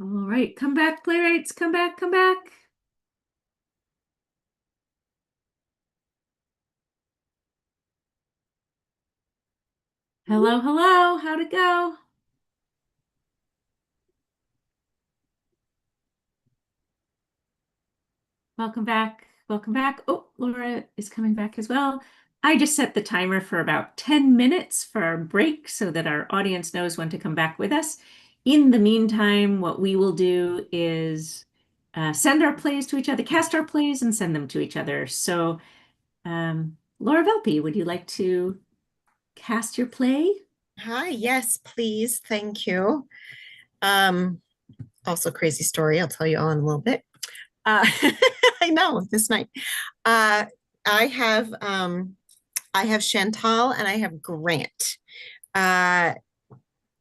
All right, come back, playwrights. Come back, come back. Hello, hello. How'd it go? Welcome back. Welcome back. Oh, Laura is coming back as well. I just set the timer for about 10 minutes for our break so that our audience knows when to come back with us. In the meantime, what we will do is send our plays to each other, cast our plays and send them to each other. So Laura Velpe, would you like to cast your play? Hi, yes, please. Thank you. Also crazy story. I'll tell you all in a little bit. I know this night. I have Chantal and I have Grant.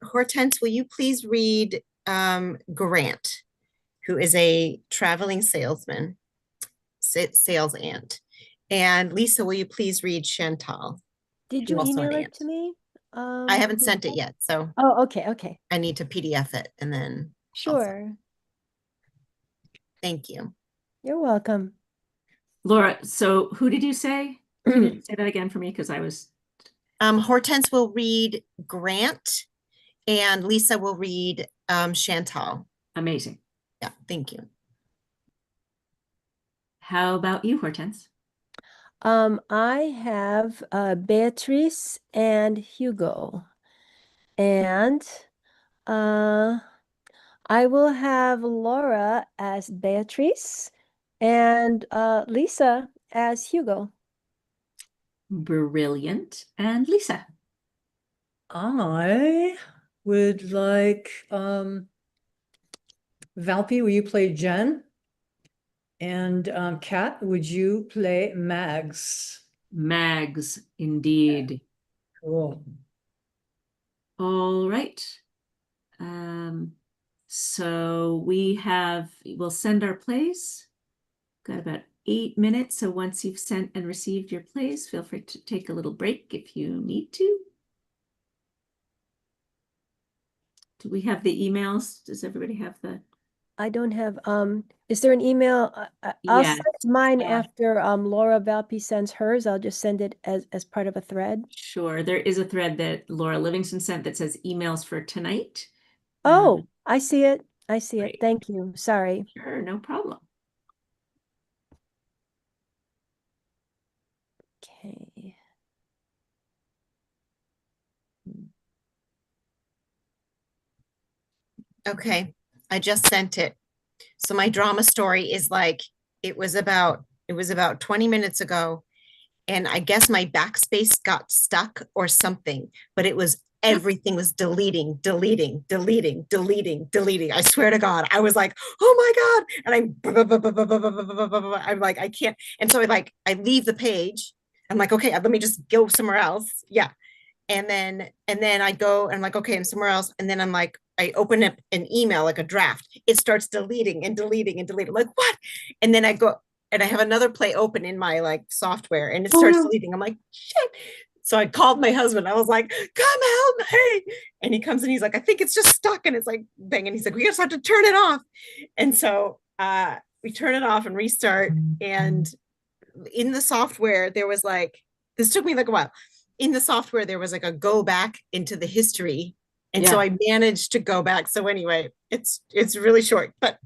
Hortense, will you please read Grant, who is a traveling salesman, sales aunt. And Lisa, will you please read Chantal? Did you Also email an it aunt. to me? I haven't sent it yet, so Oh, okay, okay. I need to PDF it and then. Sure. Thank you. You're welcome. Laura, so who did you say? Say that again for me because I was. Hortense will read Grant and Lisa will read Chantal. Amazing. Yeah, thank you. How about you, Hortense? I have Beatrice and Hugo. And I will have Laura as Beatrice and Lisa as Hugo. Brilliant. And Lisa? I would like Valpy, will you play Jen? And Kat, would you play Mags? Mags, indeed. Cool. All right. So we'll send our plays. Got about 8 minutes. So once you've sent and received your plays, feel free to take a little break if you need to. Do we have the emails? Does everybody have the? I don't have, is there an email? I'll Yes. send mine after Laura Valpy sends hers. I'll just send it as part of a thread. Sure. There is a thread that Laura Livingston sent that says emails for tonight. Oh, I see it. I see Great. it. Thank you. Sorry. Sure, no problem. Okay. Okay, I just sent it. So my drama story is like, it was about 20 minutes ago. And I guess my backspace got stuck or something, but it was everything was deleting. I swear to God, I was like, oh my God. And I'm like, I can't. And so I leave the page. I'm like, okay, let me just go somewhere else. Yeah. And then I go and I'm like, okay, I'm somewhere else. And then I'm like, I open up an email, like a draft. It starts deleting. I'm like, what? And then I go and I have another play open in my software and it starts deleting. I'm like, shit. So I called my husband. I was like, come help me. And he comes and he's like, I think it's just stuck. And it's like, bang. And he's like, we just have to turn it off. And so we turn it off and restart. And in the software, there was this took me a while. In the software, there was a go back into the history. And so I managed to go back. So anyway, it's really short, but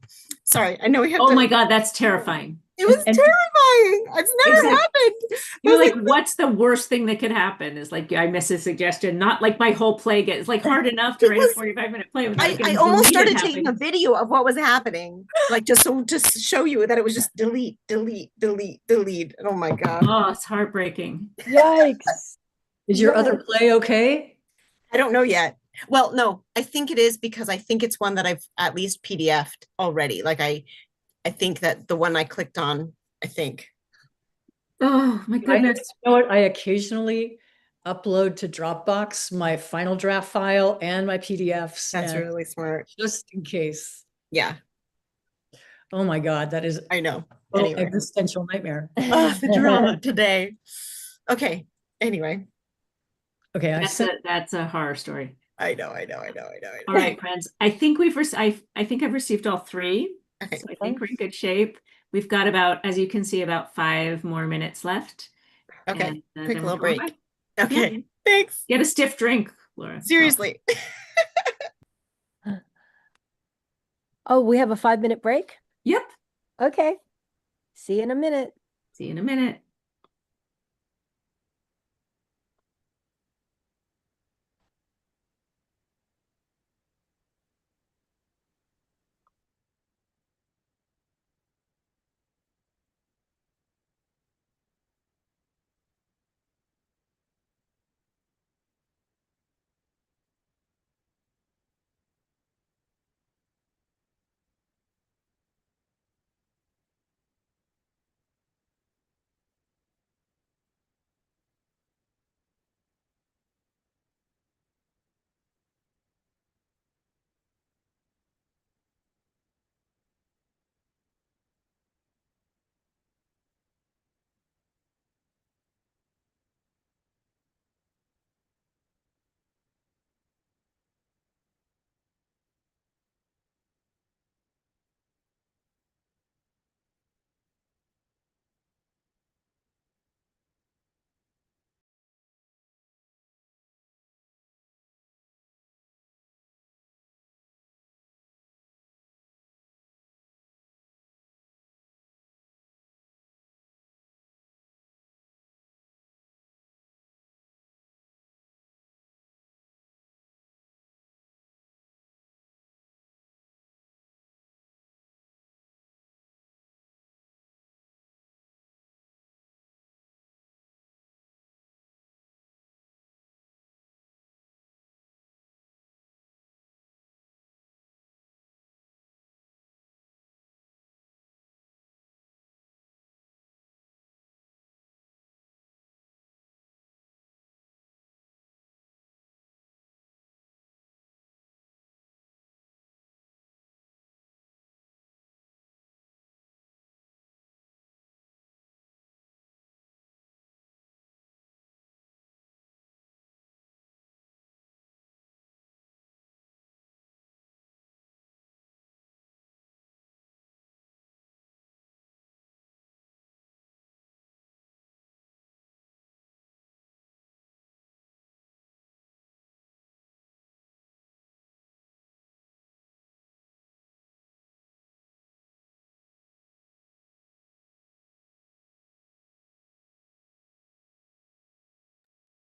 sorry. I know we have Oh my God, that's terrifying. It It was And- terrifying. It's never Exactly. happened. I You're was like, what's the worst thing that could happen? Is like, I miss a suggestion. Not like my whole play gets like hard enough to It write was- a 45-minute play without I getting almost deleted started taking a happening. video of what was happening, like just to show you that it was just delete, delete, delete, delete. And oh my God. Oh, it's heartbreaking. Yikes. Is your other Yes. play okay? I don't know yet. Well, no, I think it is because I think it's one that I've at least PDF'd already. Like I think that the one I clicked on, I think. Oh my goodness. You know what? I occasionally upload to Dropbox my final draft file and my PDFs. That's and really smart. just in case. Yeah, Oh my God, that is I know. a Anyway. existential nightmare. Oh, the drama today. Okay. Anyway, Okay, That's a horror story. I know. All right, friends. I think I think I've received all three. Okay. So I think we're in good shape. We've got about, as you can see, about 5 more minutes left. Okay. And, Quick then little we're going break. bye. Okay. Yeah. Thanks. Get a stiff drink, Laura. Seriously. Oh, we have a 5-minute break? Yep. Okay. See you in a minute. See you in a minute.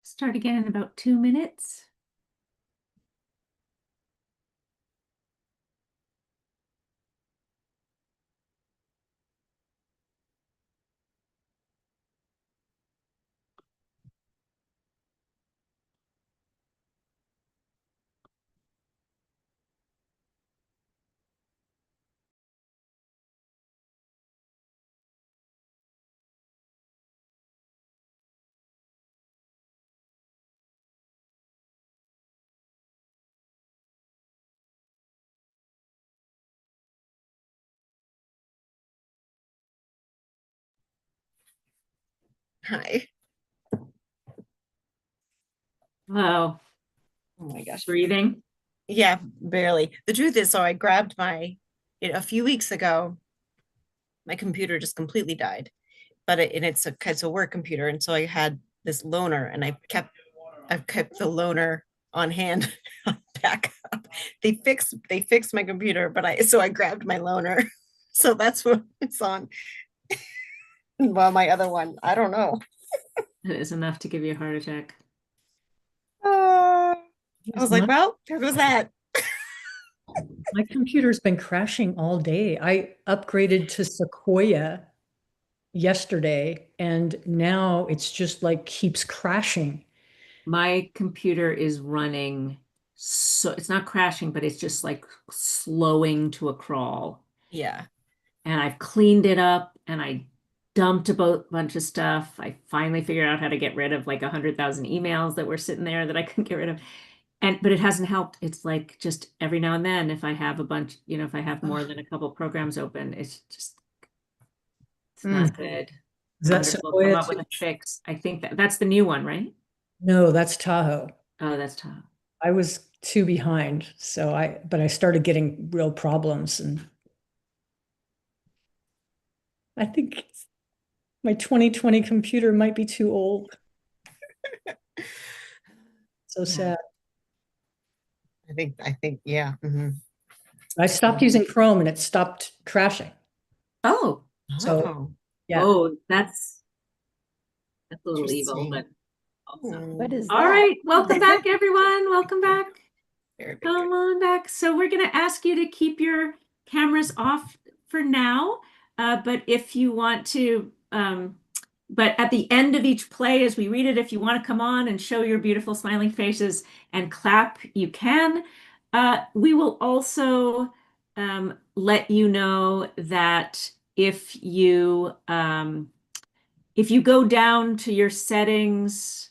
Start again in about 2 minutes. Hi. Wow. Oh my gosh. Breathing. Yeah, barely. The truth is, so I grabbed a few weeks ago, my computer just completely died, but it's a work computer. And so I had this loaner and I've kept the loaner on hand back up. They fixed my computer, but I grabbed my loaner. So that's what it's on. Well, my other one, I don't know. It is enough to give you a heart attack. I was like, My- well, there goes that. My computer's been crashing all day. I upgraded to Sequoia yesterday, and now it's just like keeps crashing. My computer is running, so it's not crashing, but it's just like slowing to a crawl. Yeah. And I've cleaned it up and I dumped a bunch of stuff. I finally figured out how to get rid of like 100,000 emails that were sitting there that I couldn't get rid of. But it hasn't helped. It's like just every now and then, if I have a bunch, if I have more than a couple programs open, it's not good. Is that Wonder if we'll come Sequoia up with too? a fix. I think that's the new one, right? No, that's Tahoe. Oh, that's tough. I was 2 behind, but I started getting real problems, and I think my 2020 computer might be too old. So sad. I think, yeah. I stopped using Chrome and it stopped crashing. Oh, So, yeah. oh, that's a little evil, but awesome. What is All that? right, welcome back, everyone. Welcome back. Very big. Come on back. So we're going to ask you to keep your cameras off for now, but if you want to, but at the end of each play, as we read it, if you want to come on and show your beautiful smiling faces and clap, you can. We will also let you know that if you go down to your settings,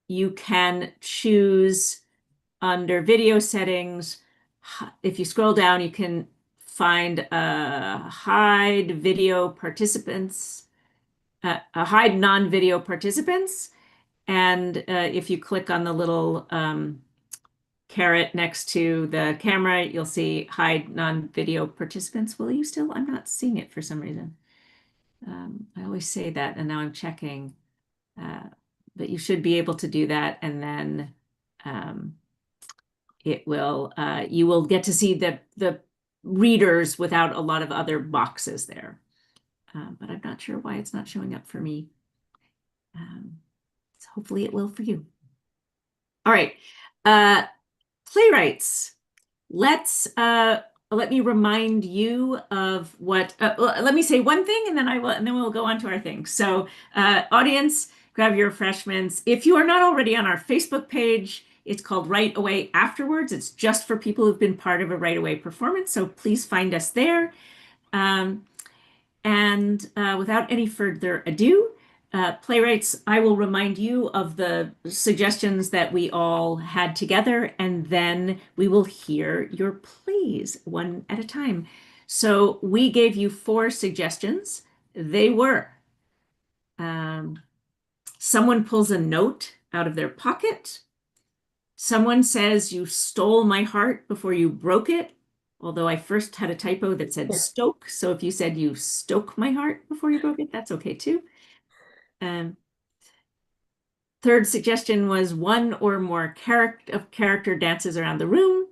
you can choose under video settings. If you scroll down, you can find hide video participants, hide non-video participants. And if you click on the little caret next to the camera, you'll see hide non-video participants. Will you still? I'm not seeing it for some reason. I always say that, and now I'm checking. But you should be able to do that, and then it will. You will get to see the readers without a lot of other boxes there. But I'm not sure why it's not showing up for me. So hopefully it will for you. All right. Playwrights, let me remind you of what, let me say one thing and then we'll go on to our thing. So audience, grab your refreshments. If you are not already on our Facebook page, it's called Right Away Afterwards. It's just for people who've been part of a Right Away performance. So please find us there. Without any further ado, playwrights, I will remind you of the suggestions that we all had together, and then we will hear your plays one at a time. So we gave you 4 suggestions. They were, someone pulls a note out of their pocket. Someone says you stole my heart before you broke it. Although I first had a typo that said stoke. So if you said you stoke my heart before you broke it, that's okay too. Third suggestion was 1 or more character dances around the room.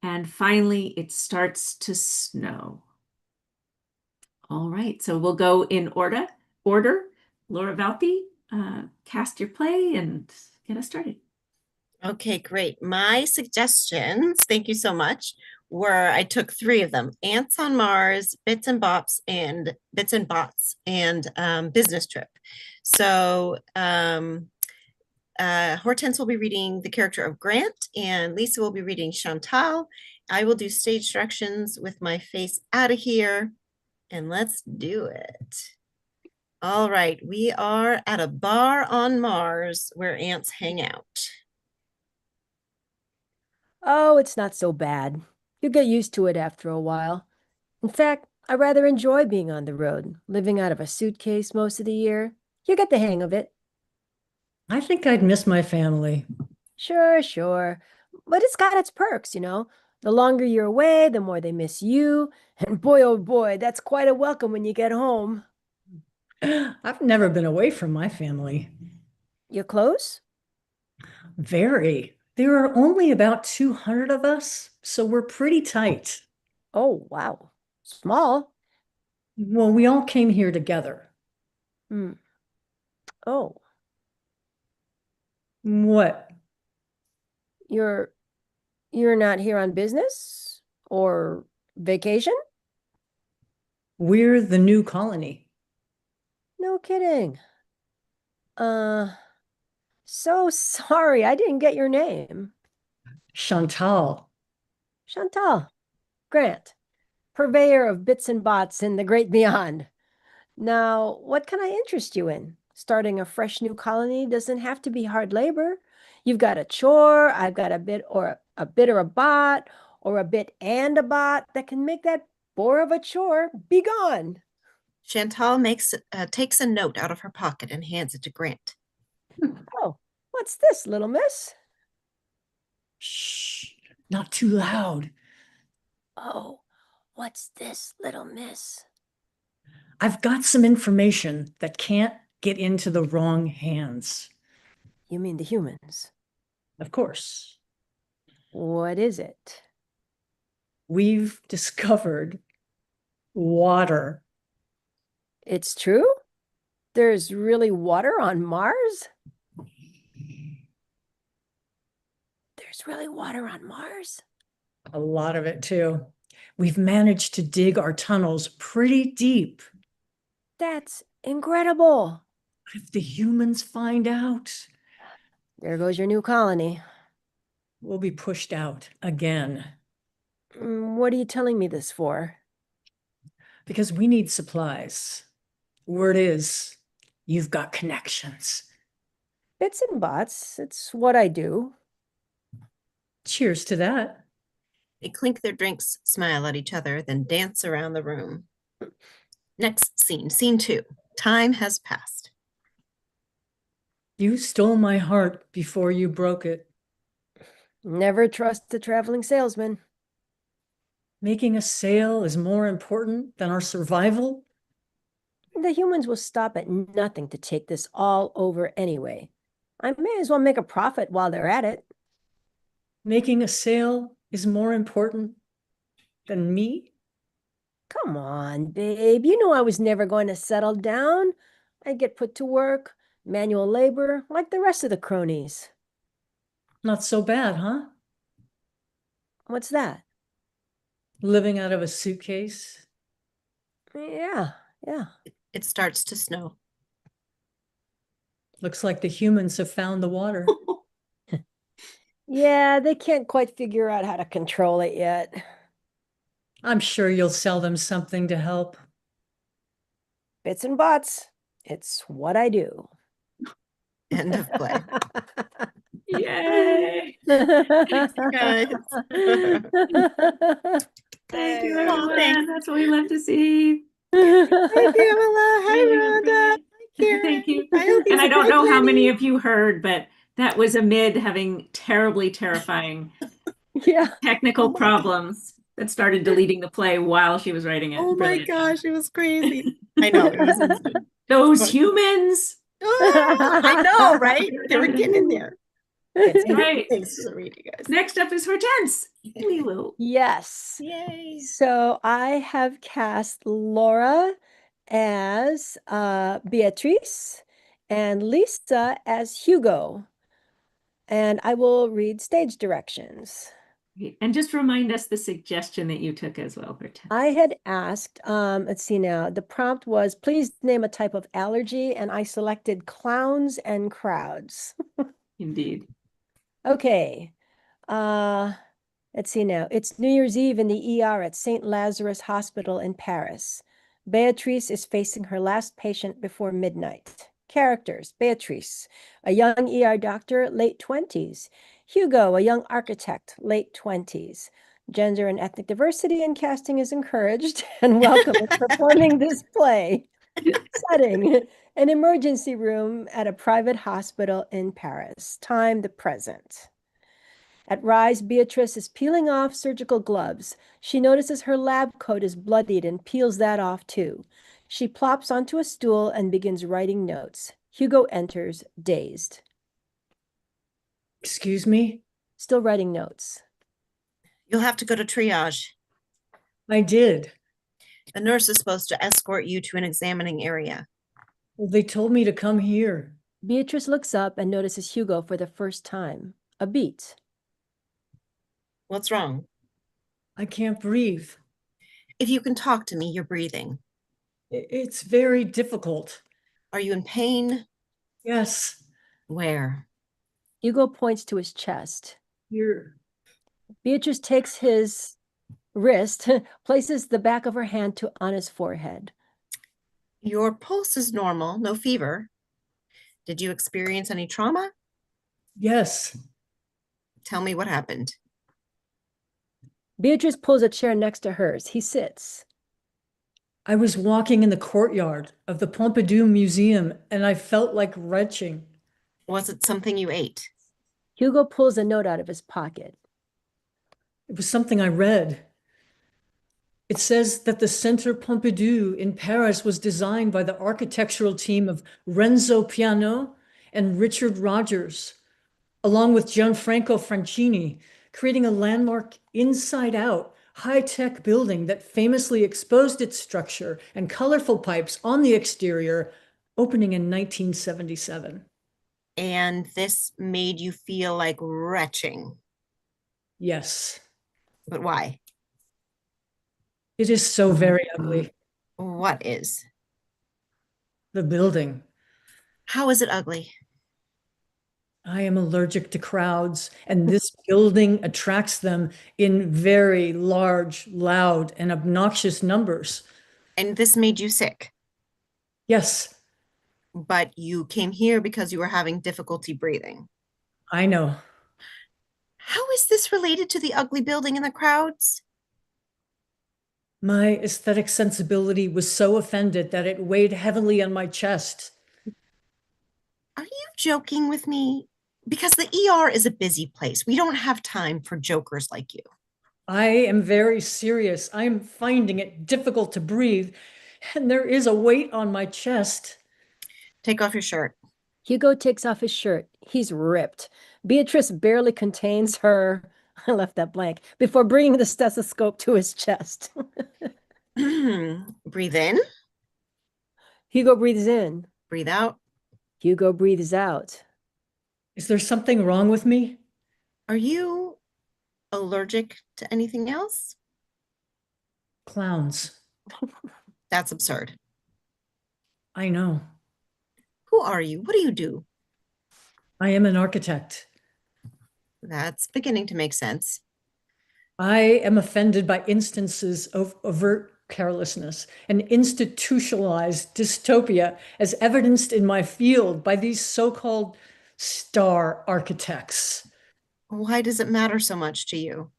And finally, it starts to snow. All right, so we'll go in order. Laura Valpy, cast your play and get us started. Okay, great. My suggestions, thank you so much, were I took 3 of them: Ants on Mars, Bits and Bots, and Business Trip. So Hortense will be reading the character of Grant, and Lisa will be reading Chantal. I will do stage directions with my face out of here, and let's do it. All right, we are at a bar on Mars where ants hang out. Oh, it's not so bad. You'll get used to it after a while. In fact, I rather enjoy being on the road, living out of a suitcase most of the year. You get the hang of it. I think I'd miss my family. Sure. But it's got its perks, you know. The longer you're away, the more they miss you. And boy, oh boy, that's quite a welcome when you get home. I've never been away from my family. You're close? Very. There are only about 200 of us, so we're pretty tight. Oh, wow. Small. Well, we all came here together. Hmm. Oh, What? you're not here on business or vacation? We're the new colony. No kidding. So sorry, I didn't get your name. Chantal. Chantal Grant, purveyor of bits and bots in the great beyond. Now, what can I interest you in? Starting a fresh new colony doesn't have to be hard labor. You've got a chore, I've got a bit or a bit or a bot, or a bit and a bot that can make that bore of a chore be gone. Chantal takes a note out of her pocket and hands it to Grant. Oh, what's this, little miss? Shh, not too loud. Oh, what's this, little miss? I've got some information that can't get into the wrong hands. You mean the humans? Of course. What is it? We've discovered water. It's true? There's really water on Mars? There's really water on Mars? A lot of it, too. We've managed to dig our tunnels pretty deep. That's incredible. If the humans find out, There goes your new colony. we'll be pushed out again. What are you telling me this for? Because we need supplies. Word is, you've got connections. Bits and bots, it's what I do. Cheers to that. They clink their drinks, smile at each other, then dance around the room. Next scene, scene 2. Time has passed. You stole my heart before you broke it. Never trust a traveling salesman. Making a sale is more important than our survival? The humans will stop at nothing to take this all over anyway. I may as well make a profit while they're at it. Making a sale is more important than me? Come on, babe. You know I was never going to settle down. I'd get put to work, manual labor, like the rest of the cronies. Not so bad, huh? What's that? Living out of a suitcase? Yeah. It starts to snow. Looks like the humans have found the water. Yeah, they can't quite figure out how to control it yet. I'm sure you'll sell them something to help. Bits and bots. It's what I do. End of play. Yay! Guys. Thank you, Oh, everyone. thanks. That's what we love to see. Hi, Pamela. Hi, Yay, Rhonda. Hi, Karen. Thank you. I hope And these I don't are know how many Lenny. of you heard, but that was amid having terribly terrifying Yeah. technical problems that started deleting the play while she was writing it. Oh my Brilliant. gosh, it was crazy. I know, it was insane. Those humans. Ah, I know, right? They were getting in there. That's right. Thanks for reading, guys. Next up is Hortense. Lulu. Yes. Yay. So I have cast Laura as Beatrice and Lisa as Hugo. And I will read stage directions. And just remind us the suggestion that you took as well, Hortense. I had asked, let's see now, the prompt was, please name a type of allergy, and I selected clowns and crowds. Indeed. Okay. Let's see now. It's New Year's Eve in the ER at St. Lazarus Hospital in Paris. Beatrice is facing her last patient before midnight. Characters: Beatrice, a young ER doctor, late 20s. Hugo, a young architect, late 20s. Gender and ethnic diversity in casting is encouraged and welcome in performing this play. Setting: an emergency room at a private hospital in Paris. Time: the present. At Rise, Beatrice is peeling off surgical gloves. She notices her lab coat is bloodied and peels that off too. She plops onto a stool and begins writing notes. Hugo enters, dazed. Excuse me? Still writing notes. You'll have to go to triage. I did. The nurse is supposed to escort you to an examining area. Well, they told me to come here. Beatrice looks up and notices Hugo for the first time. A beat. What's wrong? I can't breathe. If you can talk to me, you're breathing. It's very difficult. Are you in pain? Yes. Where? Hugo points to his chest. Here. Beatrice takes his wrist, places the back of her hand on his forehead. Your pulse is normal, no fever. Did you experience any trauma? Yes. Tell me what happened. Beatrice pulls a chair next to hers. He sits. I was walking in the courtyard of the Pompidou Museum and I felt like retching. Was it something you ate? Hugo pulls a note out of his pocket. It was something I read. It says that the Centre Pompidou in Paris was designed by the architectural team of Renzo Piano and Richard Rogers, along with Gianfranco Francini, creating a landmark inside-out, high-tech building that famously exposed its structure and colorful pipes on the exterior, opening in 1977. And this made you feel like retching? Yes. But why? It is so very ugly. What is? The building. How is it ugly? I am allergic to crowds, and this building attracts them in very large, loud, and obnoxious numbers. And this made you sick? Yes. But you came here because you were having difficulty breathing. I know. How is this related to the ugly building and the crowds? My aesthetic sensibility was so offended that it weighed heavily on my chest. Are you joking with me? Because the ER is a busy place. We don't have time for jokers like you. I am very serious. I am finding it difficult to breathe, and there is a weight on my chest. Take off your shirt. Hugo takes off his shirt. He's ripped. Beatrice barely contains her, I left that blank, before bringing the stethoscope to his chest. Breathe in. Hugo breathes in. Breathe out. Hugo breathes out. Is there something wrong with me? Are you allergic to anything else? Clowns. That's absurd. I know. Who are you? What do you do? I am an architect. That's beginning to make sense. I am offended by instances of overt carelessness and institutionalized dystopia as evidenced in my field by these so-called star architects. Why does it matter so much to you?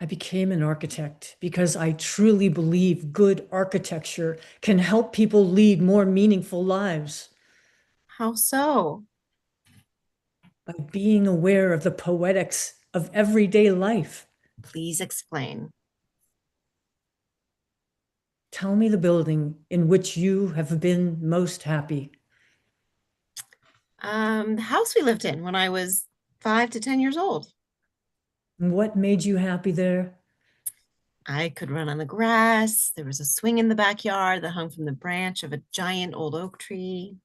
I became an architect because I truly believe good architecture can help people lead more meaningful lives. How so? By being aware of the poetics of everyday life. Please explain. Tell me the building in which you have been most happy. The house we lived in when I was 5 to 10 years old. And what made you happy there? I could run on the grass. There was a swing in the backyard that hung from the branch of a giant old oak tree.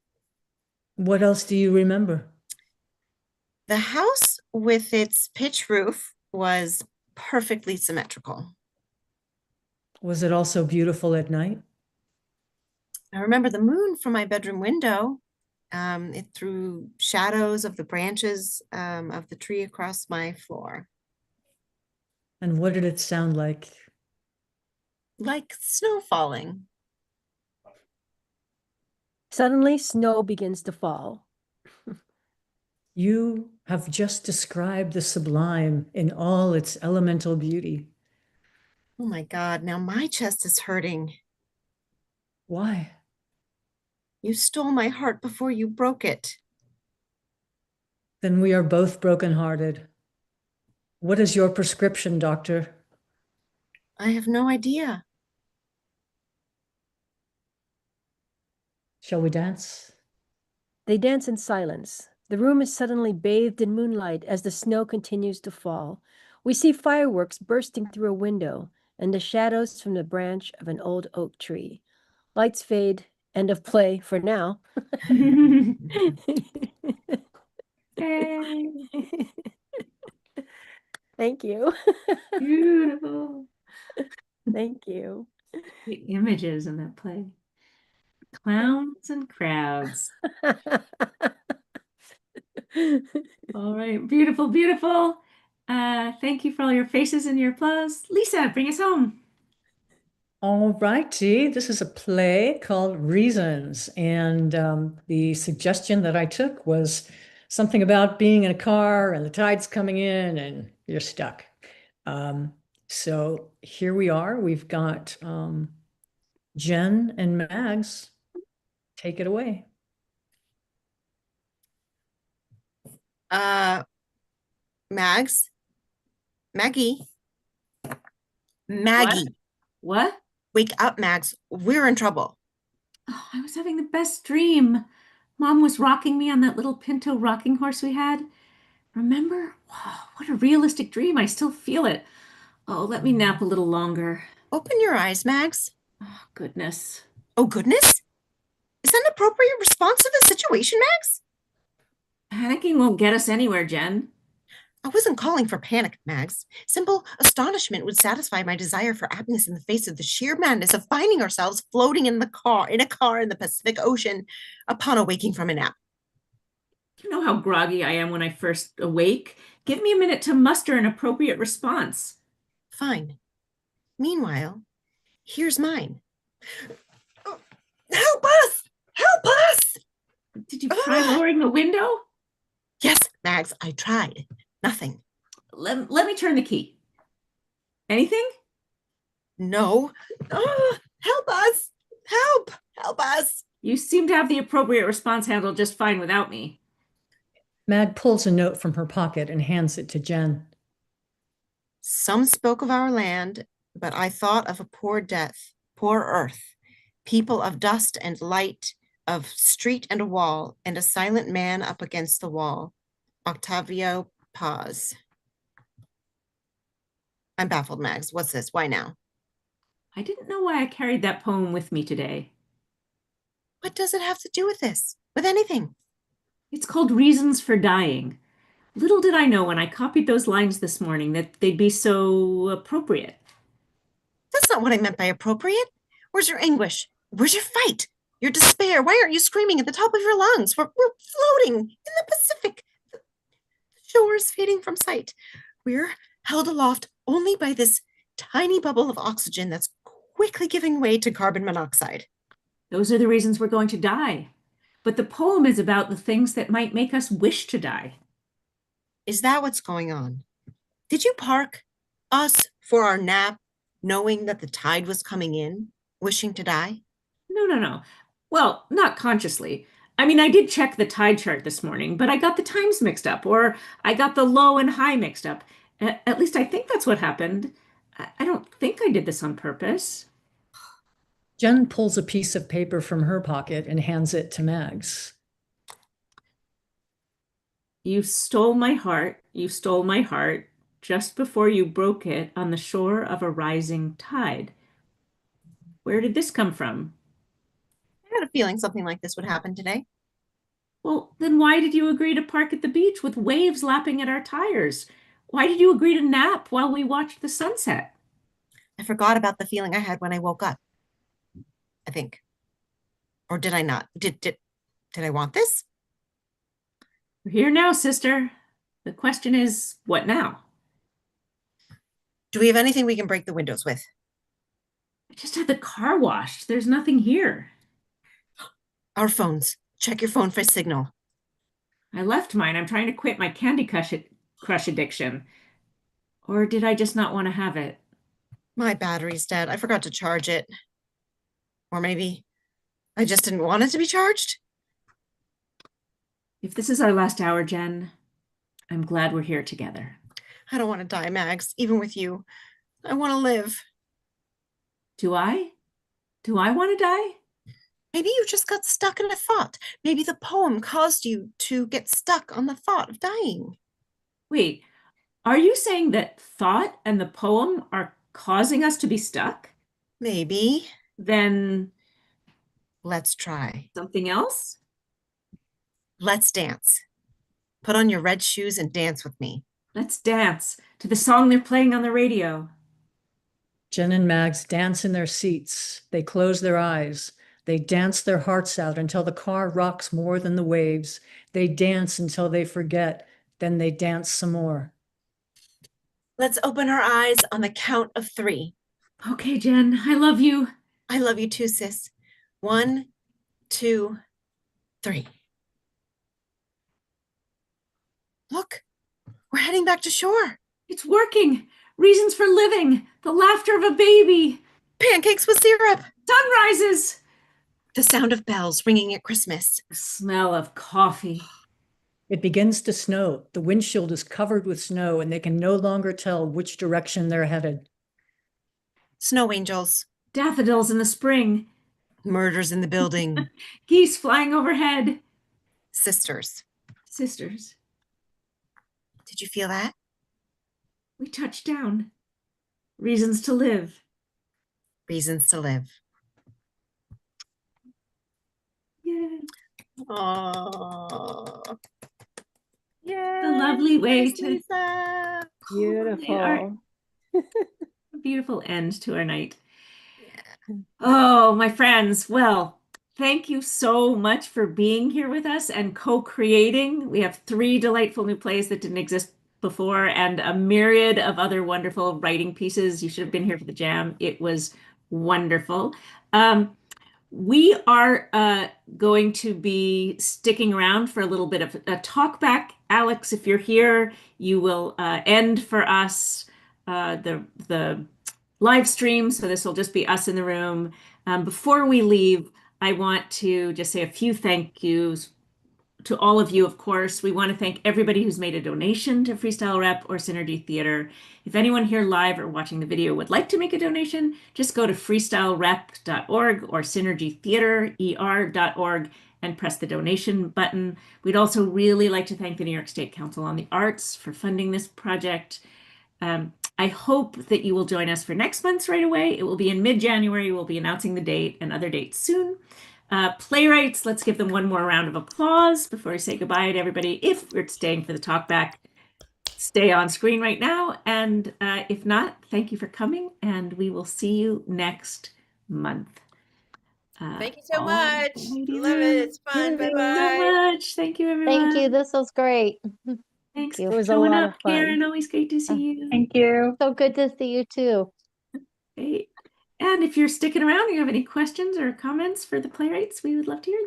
What else do you remember? The house with its pitch roof was perfectly symmetrical. Was it also beautiful at night? I remember the moon from my bedroom window. It threw shadows of the branches of the tree across my floor. And what did it sound like? Like snow falling. Suddenly, snow begins to fall. You have just described the sublime in all its elemental beauty. Oh my God, now my chest is hurting. Why? You stole my heart before you broke it. Then we are both brokenhearted. What is your prescription, doctor? I have no idea. Shall we dance? They dance in silence. The room is suddenly bathed in moonlight as the snow continues to fall. We see fireworks bursting through a window. and the shadows from the branch of an old oak tree. Lights fade, end of play for now. Yay. Thank you. Beautiful. Thank you. The images in that play. Clowns and crowds. All right, beautiful, beautiful. Thank you for all your faces and your applause. Lisa, bring us home. All righty, this is a play called Reasons, and the suggestion that I took was something about being in a car and the tide's coming in and you're stuck. So here we are. We've got Jen and Mags. Take it away. Mags? Maggie? Maggie. What? Wake up, Mags. We're in trouble. Oh, I was having the best dream. Mom was rocking me on that little Pinto rocking horse we had. Remember? Wow, what a realistic dream. I still feel it. Oh, let me nap a little longer. Open your eyes, Mags. Oh, goodness. Oh, goodness? Is that an appropriate response to the situation, Mags? Panicking won't get us anywhere, Jen. I wasn't calling for panic, Mags. Simple astonishment would satisfy my desire for happiness in the face of the sheer madness of finding ourselves floating in a car in the Pacific Ocean upon awaking from a nap. You know how groggy I am when I first awake. Give me a minute to muster an appropriate response. Fine. Meanwhile, here's mine. Oh, help us! Help us! Did you try lowering the window? Yes, Mags, I tried. Nothing. Let me turn the key. Anything? No. Oh, help us! Help! Help us! You seem to have the appropriate response handled just fine without me. Mag pulls a note from her pocket and hands it to Jen. Some spoke of our land, but I thought of a poor death, poor earth, people of dust and light, of street and a wall, and a silent man up against the wall. Octavio Paz. I'm baffled, Mags. What's this? Why now? I didn't know why I carried that poem with me today. What does it have to do with this? With anything? It's called Reasons for Dying. Little did I know when I copied those lines this morning that they'd be so appropriate. That's not what I meant by appropriate. Where's your anguish? Where's your fight? Your despair? Why aren't you screaming at the top of your lungs? We're floating in the Pacific. The shore is fading from sight. We're held aloft only by this tiny bubble of oxygen that's quickly giving way to carbon monoxide. Those are the reasons we're going to die. But the poem is about the things that might make us wish to die. Is that what's going on? Did you park us for our nap, knowing that the tide was coming in, wishing to die? No. Well, not consciously. I mean, I did check the tide chart this morning, but I got the times mixed up, or I got the low and high mixed up. At least I think that's what happened. I don't think I did this on purpose. Jen pulls a piece of paper from her pocket and hands it to Mags. You stole my heart, just before you broke it on the shore of a rising tide. Where did this come from? I had a feeling something like this would happen today. Well, then why did you agree to park at the beach with waves lapping at our tires? Why did you agree to nap while we watched the sunset? I forgot about the feeling I had when I woke up. I think. Or did I not? Did I want this? We're here now, sister. The question is, what now? Do we have anything we can break the windows with? I just had the car washed. There's nothing here. Our phones. Check your phone for a signal. I left mine. I'm trying to quit my Candy Crush addiction. Or did I just not want to have it? My battery's dead. I forgot to charge it. Or maybe I just didn't want it to be charged. If this is our last hour, Jen, I'm glad we're here together. I don't want to die, Mags, even with you. I want to live. Do I? Do I want to die? Maybe you just got stuck in a thought. Maybe the poem caused you to get stuck on the thought of dying. Wait, are you saying that thought and the poem are causing us to be stuck, Maybe. then Let's try. something else? Let's dance. Put on your red shoes and dance with me. Let's dance to the song they're playing on the radio. Jen and Mags dance in their seats. They close their eyes. They dance their hearts out until the car rocks more than the waves. They dance until they forget. Then they dance some more. Let's open our eyes on the count of 3. Okay, Jen, I love you. I love you too, sis. 1, 2, 3. Look, we're heading back to shore. It's working. Reasons for living. The laughter of a baby. Pancakes with syrup. Sunrises. The sound of bells ringing at Christmas. The smell of coffee. It begins to snow. The windshield is covered with snow, and they can no longer tell which direction they're headed. Snow angels. Daffodils in the spring. Murders in the building. Geese flying overhead. Sisters. Sisters. Did you feel that? We touched down. Reasons to live. Reasons to live. Yeah. Oh. Yeah. The lovely way to Lisa. Beautiful. a beautiful end to our night. Oh, my friends. Well, thank you so much for being here with us and co-creating. We have 3 delightful new plays that didn't exist before and a myriad of other wonderful writing pieces. You should have been here for the jam. It was wonderful. We are going to be sticking around for a little bit of a talk back. Alex, if you're here, you will end for us the live stream. So this will just be us in the room. Before we leave, I want to just say a few thank yous to all of you, of course. We want to thank everybody who's made a donation to Freestyle Rep or Synergy Theater. If anyone here live or watching the video would like to make a donation, just go to freestylerep.org or synergytheater.org and press the donation button. We'd also really like to thank the New York State Council on the Arts for funding this project. I hope that you will join us for next month's Right Away. It will be in mid-January. We'll be announcing the date and other dates soon. Playwrights, let's give them one more round of applause before we say goodbye to everybody. If we're staying for the talk back, stay on screen right now. And if not, thank you for coming, and we will see you next month. Thank you so much. Love it. It's fun. Thank you Bye-bye. so much. Thank you, everyone. Thank you. This was great. Thanks It for was a showing lot up, of fun. Karen. Always great to see you. Thank you. So good to see you too. Great. And if you're sticking around, you have any questions or comments for the playwrights, we would love to hear them.